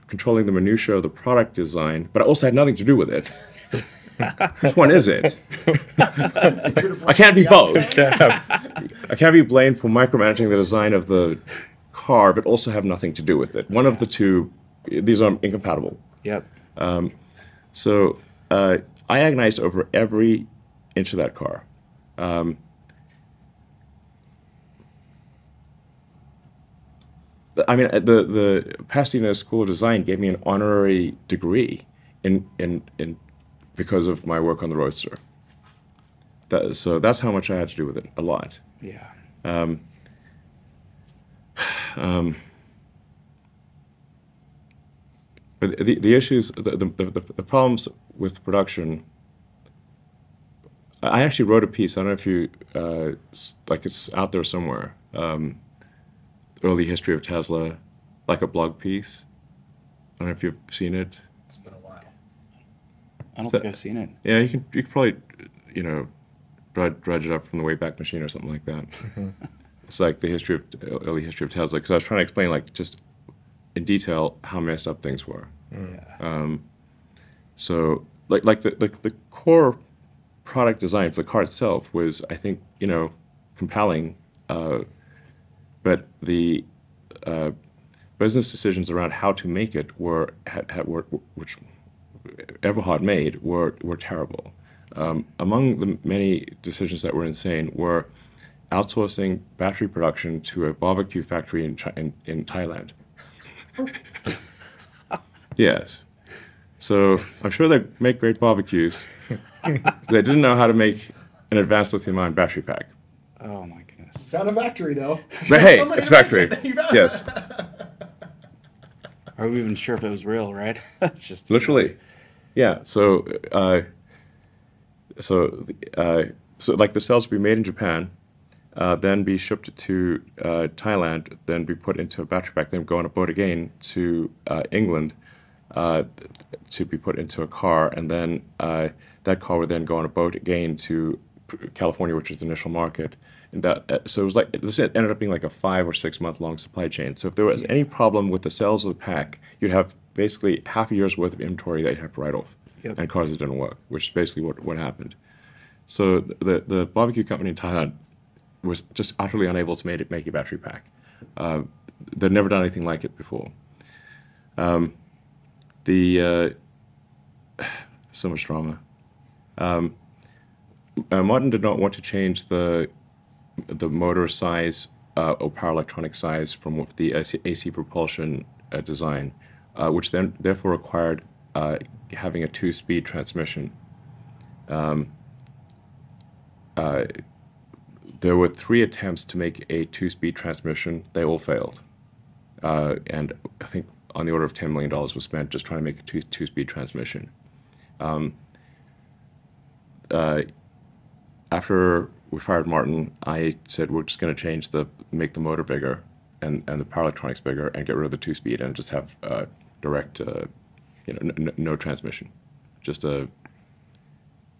controlling the minutiae of the product design, but I also had nothing to do with it, which one is it? I can't be both. I can't be blamed for micromanaging the design of the car, but also have nothing to do with it. One of the two, these are incompatible. Yep. So I agonized over every inch of that car. I mean, the Pasadena School of Design gave me an honorary degree in because of my work on the Roadster. So that's how much I had to do with it, a lot. Yeah. But the issues, the problems with production. I actually wrote a piece. I don't know if you like it's out there somewhere. Early history of Tesla, like a blog piece. I don't know if you've seen it. It's been a while. I don't think I've seen it. Yeah, you could probably, dredge it up from the Wayback Machine or something like that. Mm-hmm. It's like the early history of Tesla. Because I was trying to explain, like, just in detail how messed up things were. Yeah. So, like the core product design for the car itself was, I think, compelling. But the business decisions around how to make it which Eberhard made were terrible. Among the many decisions that were insane were outsourcing battery production to a barbecue factory in Thailand. Yes. So I'm sure they make great barbecues. They didn't know how to make an advanced lithium-ion battery pack. Oh my goodness. Found a factory though. But hey, it's a factory. Yes. Are we even sure if it was real, right? That's just Literally. Yeah. So like the cells would be made in Japan, then be shipped to Thailand, then be put into a battery pack, then go on a boat again to England to be put into a car, and then that car would then go on a boat again to California, which is the initial market. And so it was like this ended up being like a 5 or 6 month long supply chain. So if there was any problem with the cells of the pack, you'd have basically half a year's worth of inventory that you'd have to write off. Yep. and cars that didn't work, which is basically what happened. So the barbecue company in Thailand was just utterly unable to make a battery pack. They'd never done anything like it before. So much drama. Martin did not want to change the motor size or power electronic size from the AC propulsion design, which then therefore required having a 2-speed transmission. There were 3 attempts to make a 2-speed transmission. They all failed. And I think on the order of $10 million was spent just trying to make a 2-speed transmission. After we fired Martin, I said we're just going to make the motor bigger and the power electronics bigger and get rid of the 2-speed and just have direct, no transmission, just a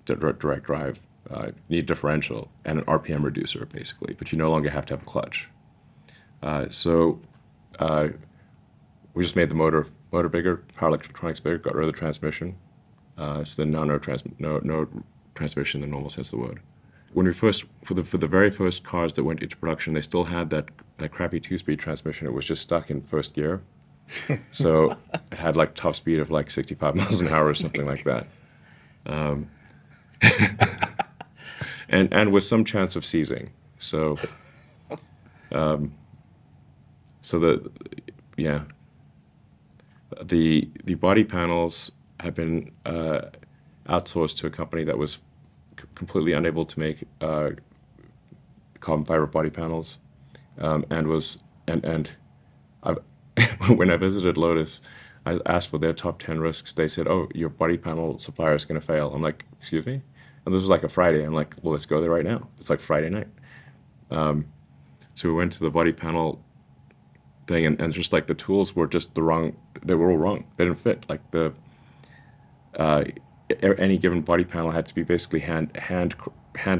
direct drive. Need differential and an RPM reducer basically, but you no longer have to have a clutch. So we just made the motor bigger, power electronics bigger, got rid of the transmission. So then now no transmission in the normal sense of the word. When we first, for the very first cars that went into production, they still had that crappy 2-speed transmission. It was just stuck in first gear. So it had like top speed of like 65 miles an hour or something like that. And with some chance of seizing. So the body panels have been outsourced to a company that was completely unable to make carbon fiber body panels, and when I visited Lotus, I asked for their top 10 risks. They said, "Oh, your body panel supplier is going to fail." I'm like, "Excuse me?" And this was like a Friday. I'm like, "Well, let's go there right now." It's like Friday night. So we went to the body panel thing, and just like the tools were just the wrong. They were all wrong. They didn't fit. Like any given body panel had to be basically hand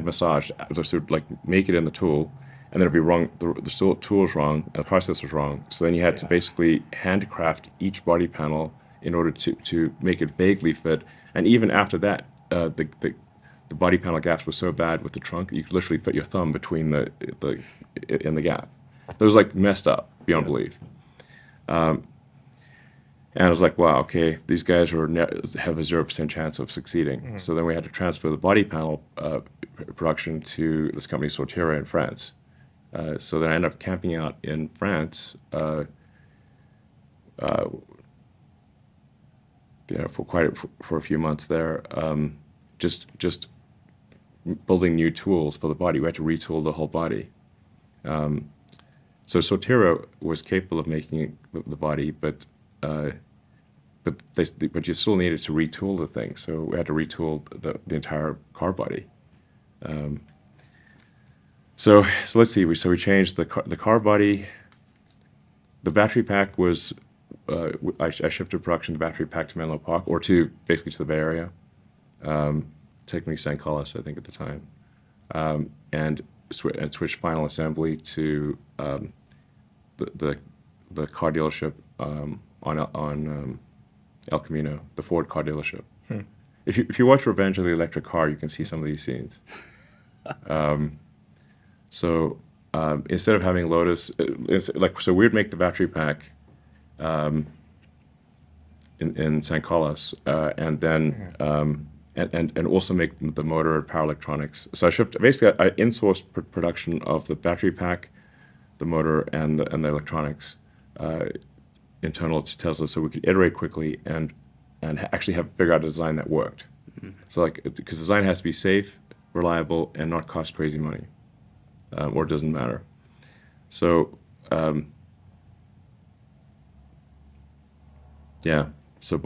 massaged, so like make it in the tool, and then it'd be wrong. The tool was wrong, and the process was wrong. So then you had to basically handcraft each body panel in order to make it vaguely fit. And even after that, the body panel gaps were so bad with the trunk that you could literally fit your thumb between in the gap. It was like messed up beyond belief. And I was like, wow, okay, these guys have a 0% chance of succeeding. Mm-hmm. So then we had to transfer the body panel production to this company, Sortera, in France. So then I ended up camping out in France for a few months there, just building new tools for the body. We had to retool the whole body. So Sortera was capable of making the body, but you still needed to retool the thing. So we had to retool the entire car body. So let's see. We changed the car body. The battery pack was I shifted production of the battery pack to Menlo Park, or basically to the Bay Area, technically San Carlos, I think at the time, and switched final assembly to the car dealership on El Camino, the Ford car dealership. If you watch Revenge of the Electric Car, you can see some of these scenes. So instead of having Lotus, so we'd make the battery pack in San Carlos, and then and also make the motor and power electronics. So I insourced production of the battery pack, the motor, and the electronics internal to Tesla, so we could iterate quickly and actually figure out a design that worked. Mm-hmm. So because design has to be safe, reliable, and not cost crazy money, or it doesn't matter. So so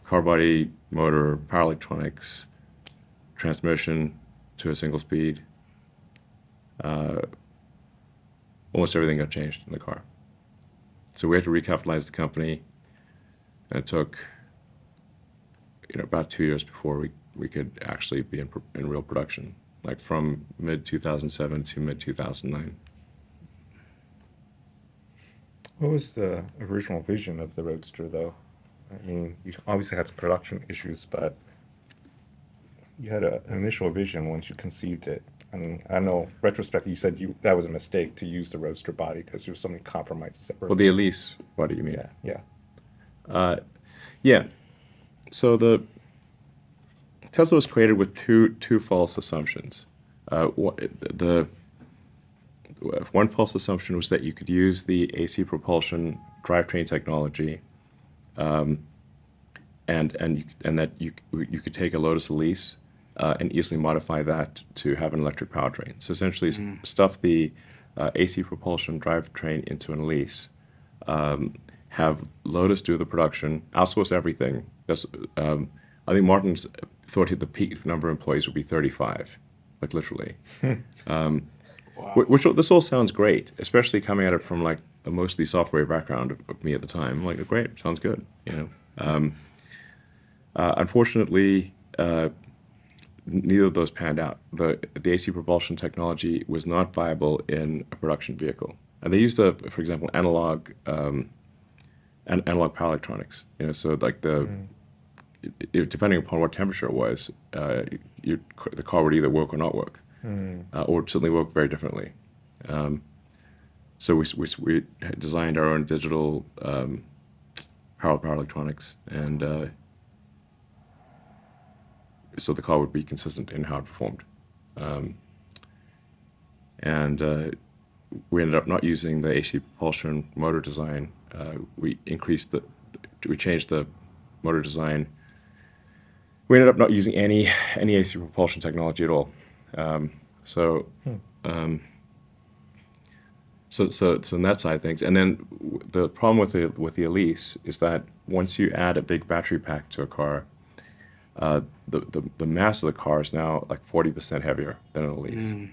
car body, motor, power electronics, transmission to a single speed. Almost everything got changed in the car. So we had to recapitalize the company, and it took about 2 years before we could actually be in real production, like from mid-2007 to mid-2009. What was the original vision of the Roadster, though? I mean, you obviously had some production issues, but you had an initial vision once you conceived it. I mean, I know, retrospectively, you said that was a mistake to use the Roadster body because there were so many compromises that were. Well, the Elise, what do you mean? Yeah. Yeah. So the Tesla was created with two false assumptions. One false assumption was that you could use the AC propulsion drivetrain technology, and that you could take a Lotus Elise and easily modify that to have an electric powertrain. So essentially, stuff the AC propulsion drivetrain into an Elise, have Lotus do the production, outsource everything. That's, I think Martin thought the peak number of employees would be 35, like literally. Wow. Which this all sounds great, especially coming at it from like a mostly software background of me at the time. I'm like, great, sounds good, you know. Unfortunately, neither of those panned out. The AC propulsion technology was not viable in a production vehicle, and they used for example, analog power electronics. You know, so like depending upon what temperature it was, the car would either work or not work. Or certainly work very differently. So we designed our own digital power electronics, and so the car would be consistent in how it performed. We ended up not using the AC propulsion motor design. We changed the motor design. We ended up not using any AC propulsion technology at all. So in that side of things, and then the problem with the Elise is that once you add a big battery pack to a car, the mass of the car is now like 40% heavier than an Elise.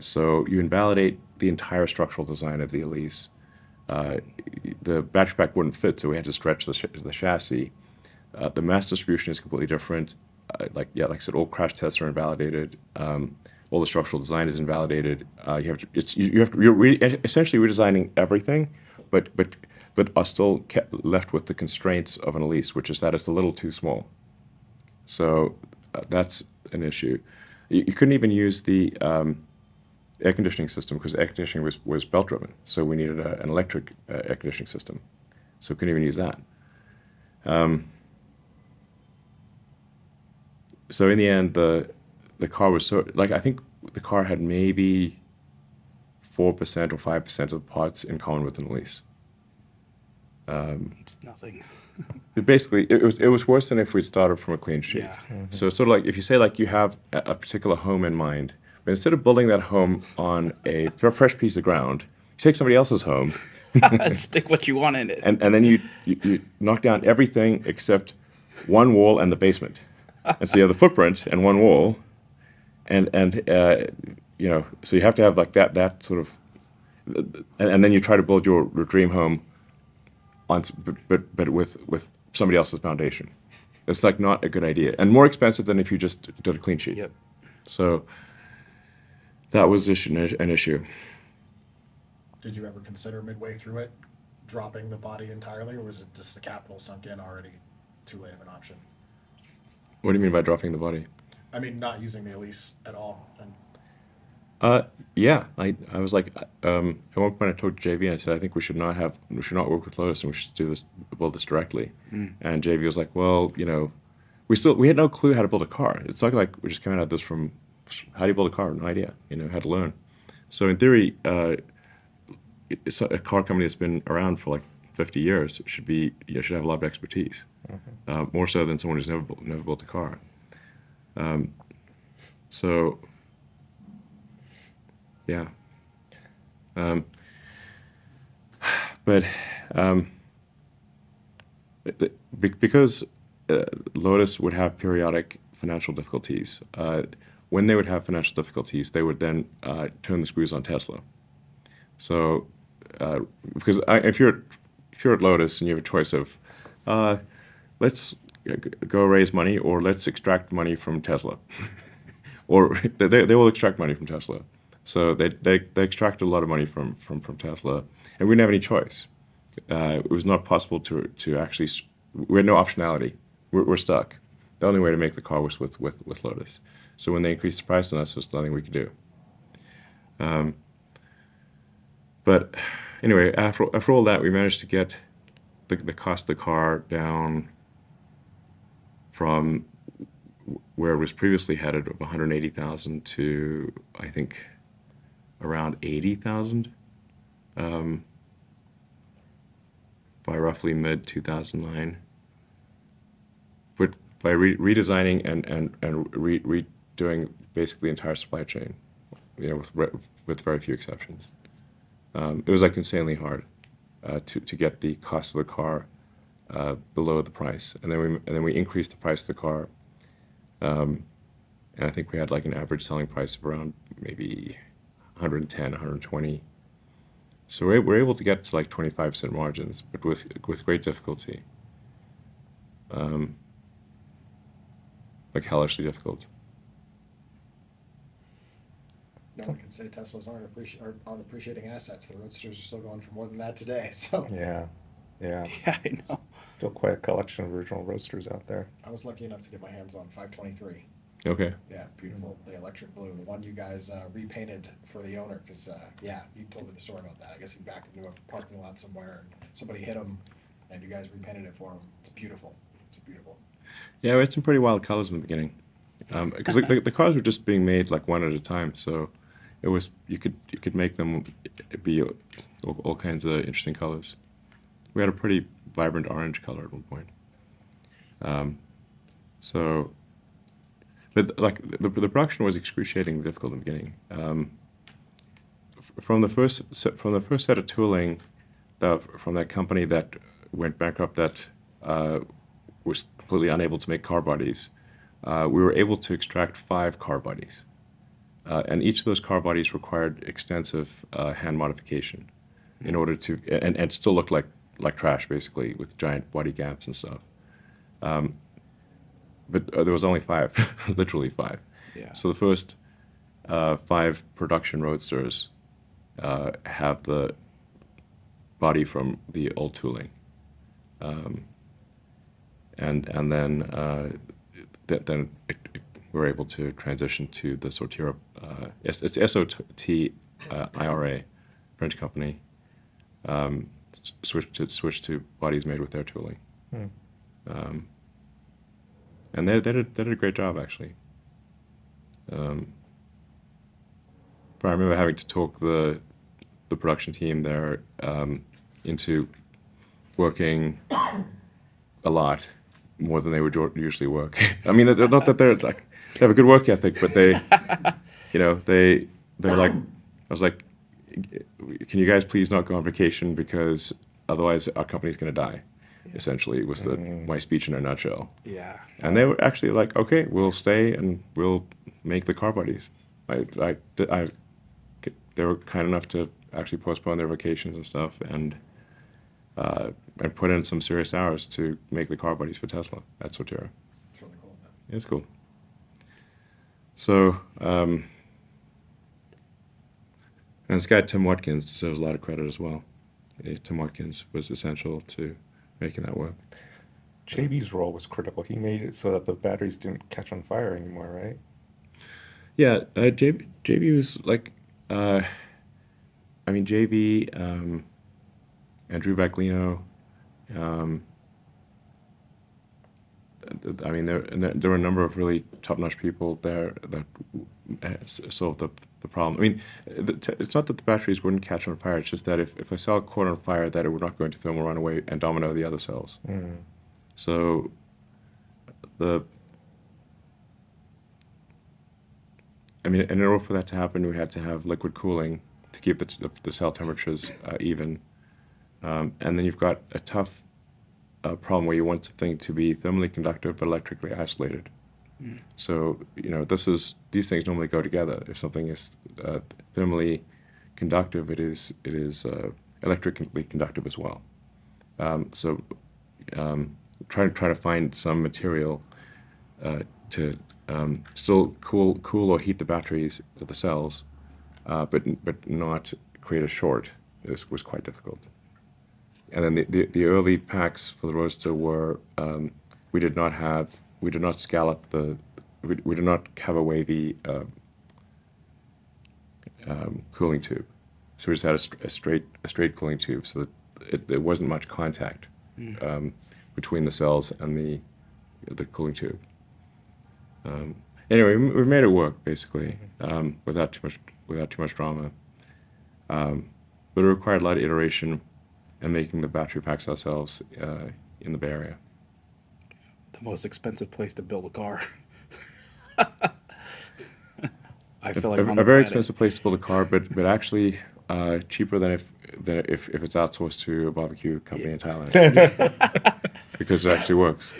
So you invalidate the entire structural design of the Elise. The battery pack wouldn't fit, so we had to stretch the chassis. The mass distribution is completely different. Like I said, all crash tests are invalidated. All the structural design is invalidated. You're essentially redesigning everything, but are still left with the constraints of an Elise, which is that it's a little too small. So that's an issue. You couldn't even use the air conditioning system because air conditioning was belt driven, so we needed an electric air conditioning system. So we couldn't even use that. So in the end, the car was I think the car had maybe 4% or 5% of the parts in common with an Elise. It's nothing. Basically, it was worse than if we'd started from a clean sheet. Yeah. So it's sort of like if you say like you have a particular home in mind, but instead of building that home on a fresh piece of ground, you take somebody else's home And stick what you want in it. and then you knock down everything except one wall and the basement. And so you have the footprint and one wall, and you know, so you have to have like that sort of, and then you try to build your dream home on, but with somebody else's foundation. It's like not a good idea, and more expensive than if you just did a clean sheet. Yep. So that was an issue. Did you ever consider midway through it dropping the body entirely, or was it just the capital sunk in already, too late of an option? What do you mean by dropping the body? I mean, not using the Elise at all. And Yeah, I was like, at one point I told JV, and I said, I think we should not work with Lotus, and we should build this directly. And JV was like, well, you know, we had no clue how to build a car. It's not like we just came out of this from, how do you build a car? No idea, you know, had to learn. So in theory, it's a car company that's been around for like 50 years should have a lot of expertise, more so than someone who's never built a car. So yeah, but because Lotus would have periodic financial difficulties, when they would have financial difficulties, they would then turn the screws on Tesla. So because if you're at Lotus and you have a choice of let's go raise money or let's extract money from Tesla, or they will extract money from Tesla. So they extracted a lot of money from Tesla, and we didn't have any choice. It was not possible to actually we had no optionality. We're stuck. The only way to make the car was with Lotus. So when they increased the price on us, there was nothing we could do. But anyway, after all that, we managed to get the cost of the car down from where it was previously headed of 180,000 to, I think, around 80,000 by roughly mid-2009. But by redesigning and redoing basically the entire supply chain, with very few exceptions. It was like insanely hard to get the cost of the car below the price, and then we increased the price of the car, and I think we had like an average selling price of around maybe 110, 120. So we're able to get to like 25% margins, but with great difficulty, like hellishly difficult. No one can say Teslas aren't appreciating assets. The Roadsters are still going for more than that today. So Yeah. Yeah, I know. Still quite a collection of original Roadsters out there. I was lucky enough to get my hands on 523. Okay. Yeah, beautiful. The electric blue, the one you guys repainted for the owner, because yeah, you told me the story about that. I guess he backed into a parking lot somewhere, and somebody hit him, and you guys repainted it for him. It's beautiful. It's beautiful. Yeah, we had some pretty wild colors in the beginning, because the cars were just being made like one at a time. So it was you could make them be all kinds of interesting colors. We had a pretty vibrant orange color at one point. But like the production was excruciatingly difficult in the beginning. From the first set of tooling, from that company that went bankrupt, that was completely unable to make car bodies, we were able to extract 5 car bodies, and each of those car bodies required extensive hand modification in order to and still looked like trash, basically, with giant body gaps and stuff. But there was only 5, literally 5. Yeah. So the first 5 production Roadsters have the body from the old tooling, and then we were able to transition to the Sortira. It's SOTIRA, French company. Switch to bodies made with their tooling. And they did a great job, actually. But I remember having to talk the production team there into working a lot more than they would usually work. I mean, not that they have a good work ethic, but they're like, I was like, can you guys please not go on vacation, because otherwise our company's going to die. Essentially, was my speech in a nutshell. Yeah. And they were actually like, okay, we'll stay and we'll make the car bodies. They were kind enough to actually postpone their vacations and stuff, and put in some serious hours to make the car bodies for Tesla. That's Sortira. It's really cool. Yeah, it's cool. So, and this guy Tim Watkins deserves a lot of credit as well. Tim Watkins was essential to making that work. JB's role was critical. He made it so that the batteries didn't catch on fire anymore, right? Yeah, JB was like, JB, Andrew Baglino, there were a number of really top-notch people there that solved the problem. I mean, it's not that the batteries wouldn't catch on fire, it's just that if a cell caught on fire, that it would not go into thermal runaway and domino the other cells. So in order for that to happen, we had to have liquid cooling to keep the cell temperatures even. And then you've got a tough problem where you want something to be thermally conductive but electrically isolated. So these things normally go together. If something is thermally conductive, it is electrically conductive as well. Try to find some material to still cool or heat the batteries, the cells, but not create a short. This was quite difficult. and then the early packs for the Roadster were we did not scallop we did not have a wavy cooling tube, so we just had a straight cooling tube, so that there wasn't much contact between the cells and the cooling tube. Anyway, we made it work basically without too much drama, but it required a lot of iteration and making the battery packs ourselves in the Bay Area. The most expensive place to build a car. I feel like a very expensive place to build a car, but actually cheaper than if it's outsourced to a barbecue company in Thailand, because it actually works.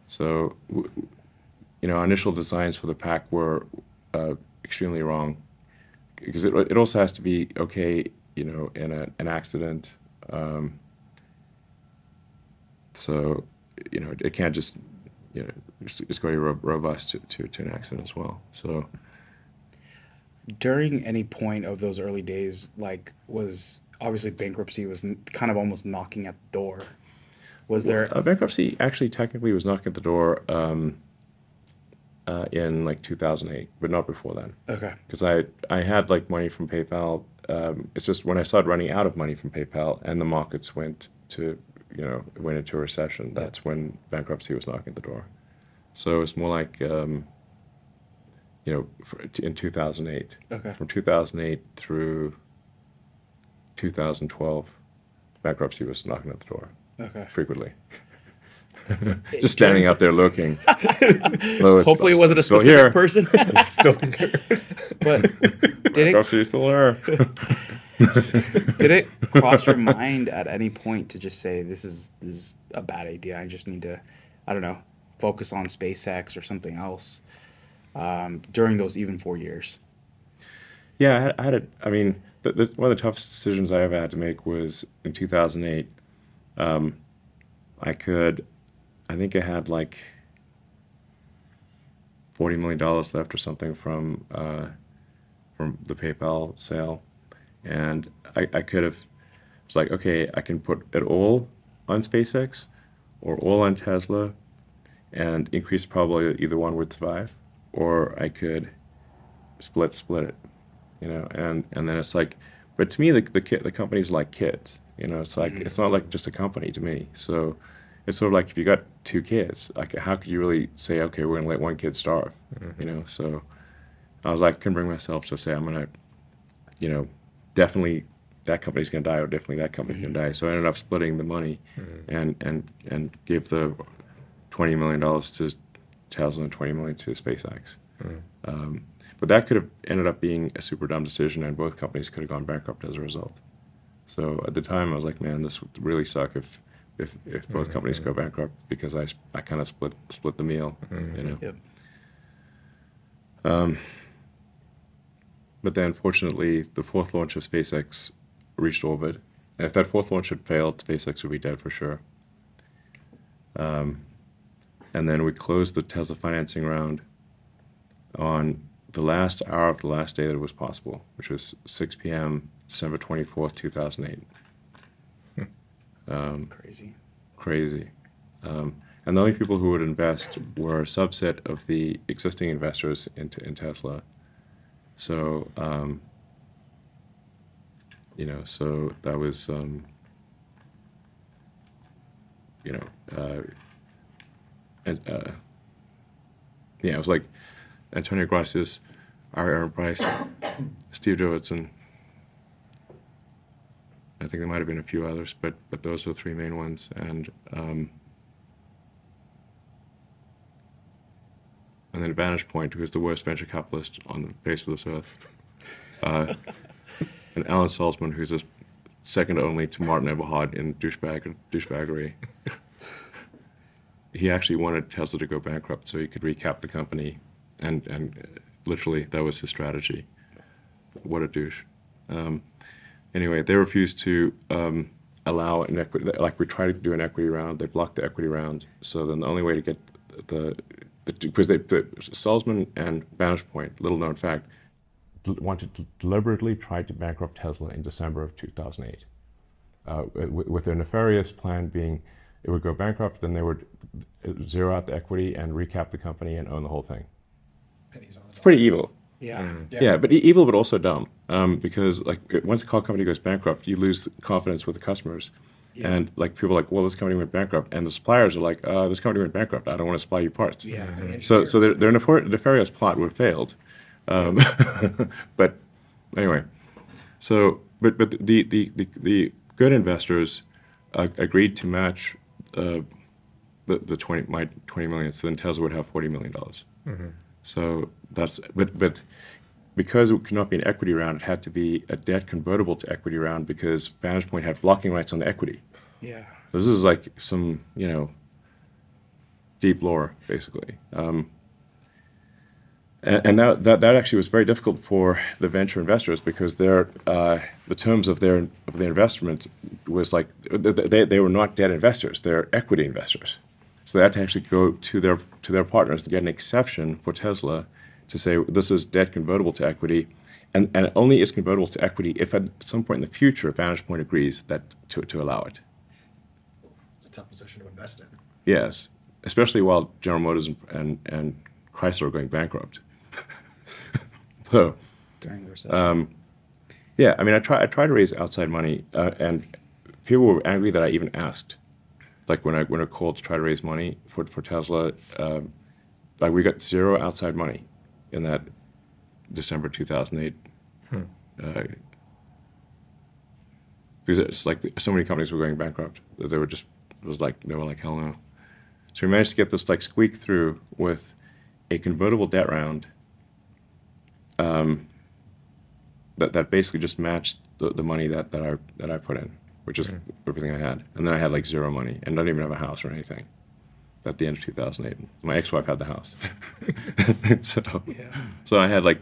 So, our initial designs for the pack were extremely wrong, because it also has to be okay, in an accident. So, it can't just, it's going to be robust to an accident as well. So, during any point of those early days, was obviously bankruptcy was kind of almost knocking at the door. Was there bankruptcy actually technically was knocking at the door in 2008, but not before then. Okay. Because I had money from PayPal. It's just when I started running out of money from PayPal and the markets went into a recession, that's when bankruptcy was knocking at the door. So it was more like in 2008. Okay. From 2008 through 2012, bankruptcy was knocking at the door. Okay. Frequently. Just standing out there looking. Hopefully it wasn't a specific person. It's still here. But Bankruptcy's still there. Did it cross your mind at any point to just say, this is a bad idea, I just need to, I don't know, focus on SpaceX or something else during those even 4 years? Yeah, one of the toughest decisions I ever had to make was in 2008. I think I had $40 million left or something from the PayPal sale, and I could have. It's like, okay, I can put it all on SpaceX or all on Tesla, and increase probably either one would survive, or I could split it, and then it's like, but to me the company's like kids, it's like it's not like just a company to me. So it's sort of like if you got 2 kids, how could you really say, okay, we're gonna let one kid starve, So I was like, couldn't bring myself to say I'm gonna, definitely that company's gonna die, or definitely that company's gonna die. So I ended up splitting the money, and gave the $20 million to Tesla and $20 million to SpaceX. But that could have ended up being a super dumb decision, and both companies could have gone bankrupt as a result. So at the time, I was like, man, this would really suck if both companies go bankrupt, because I kind of split the meal, Yep. But then, fortunately, the 4th launch of SpaceX reached orbit. And if that 4th launch had failed, SpaceX would be dead for sure. And then we closed the Tesla financing round on the last hour of the last day that it was possible, which was 6 p.m. December 24th, 2008. Crazy. And the only people who would invest were a subset of the existing investors in Tesla. So, so that was, it was like Antonio Gracias, Aaron Price, Steve Jobs, and I think there might have been a few others, but those are the 3 main ones. And then Vantage Point, who is the worst venture capitalist on the face of this earth, and Alan Salzman, who's a second only to Martin Eberhard in douchebaggery. He actually wanted Tesla to go bankrupt so he could recap the company, and literally that was his strategy. What a douche. Anyway, they refused to allow an equity. Like, we tried to do an equity round, they blocked the equity round. So then the only way to get because Salzman and Vantage Point, little known fact, wanted to deliberately try to bankrupt Tesla in December of 2008, with their nefarious plan being it would go bankrupt, then they would zero out the equity and recap the company and own the whole thing. Pennies on the dollar. Pretty evil. Yeah. Yeah, but evil, but also dumb. Because like once a car company goes bankrupt, you lose confidence with the customers, and like people are like, well, this company went bankrupt, and the suppliers are like, this company went bankrupt. I don't want to supply you parts. Yeah. So their nefarious plot would have failed. But anyway, so but the good investors agreed to match the 20 million, so then Tesla would have $40 million. So that's but because it could not be an equity round, it had to be a debt convertible to equity round because Vantage Point had blocking rights on the equity. Yeah. This is like some deep lore basically. And that actually was very difficult for the venture investors because the terms of their investment was like they were not debt investors, they're equity investors. So they had to actually go to their partners to get an exception for Tesla to say this is debt convertible to equity, and it only is convertible to equity if at some point in the future Vantage Point agrees that to allow it. It's a tough position to invest in. Yes, especially while General Motors and Chrysler are going bankrupt. So During the recession. yeah, I mean, I tried to raise outside money, and people were angry that I even asked. Like when I called to try to raise money for Tesla, like we got zero outside money in that December 2008. Because it's like so many companies were going bankrupt that they were like hell no. So we managed to get this like squeak through with a convertible debt round that basically just matched the money that I put in, which is everything I had. And then I had like zero money and not even have a house or anything at the end of 2008. My ex-wife had the house. So I had like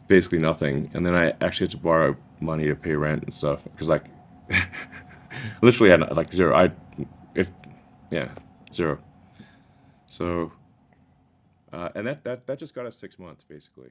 basically nothing. And then I actually had to borrow money to pay rent and stuff because like literally had like zero. Zero. So and that just got us 6 months basically.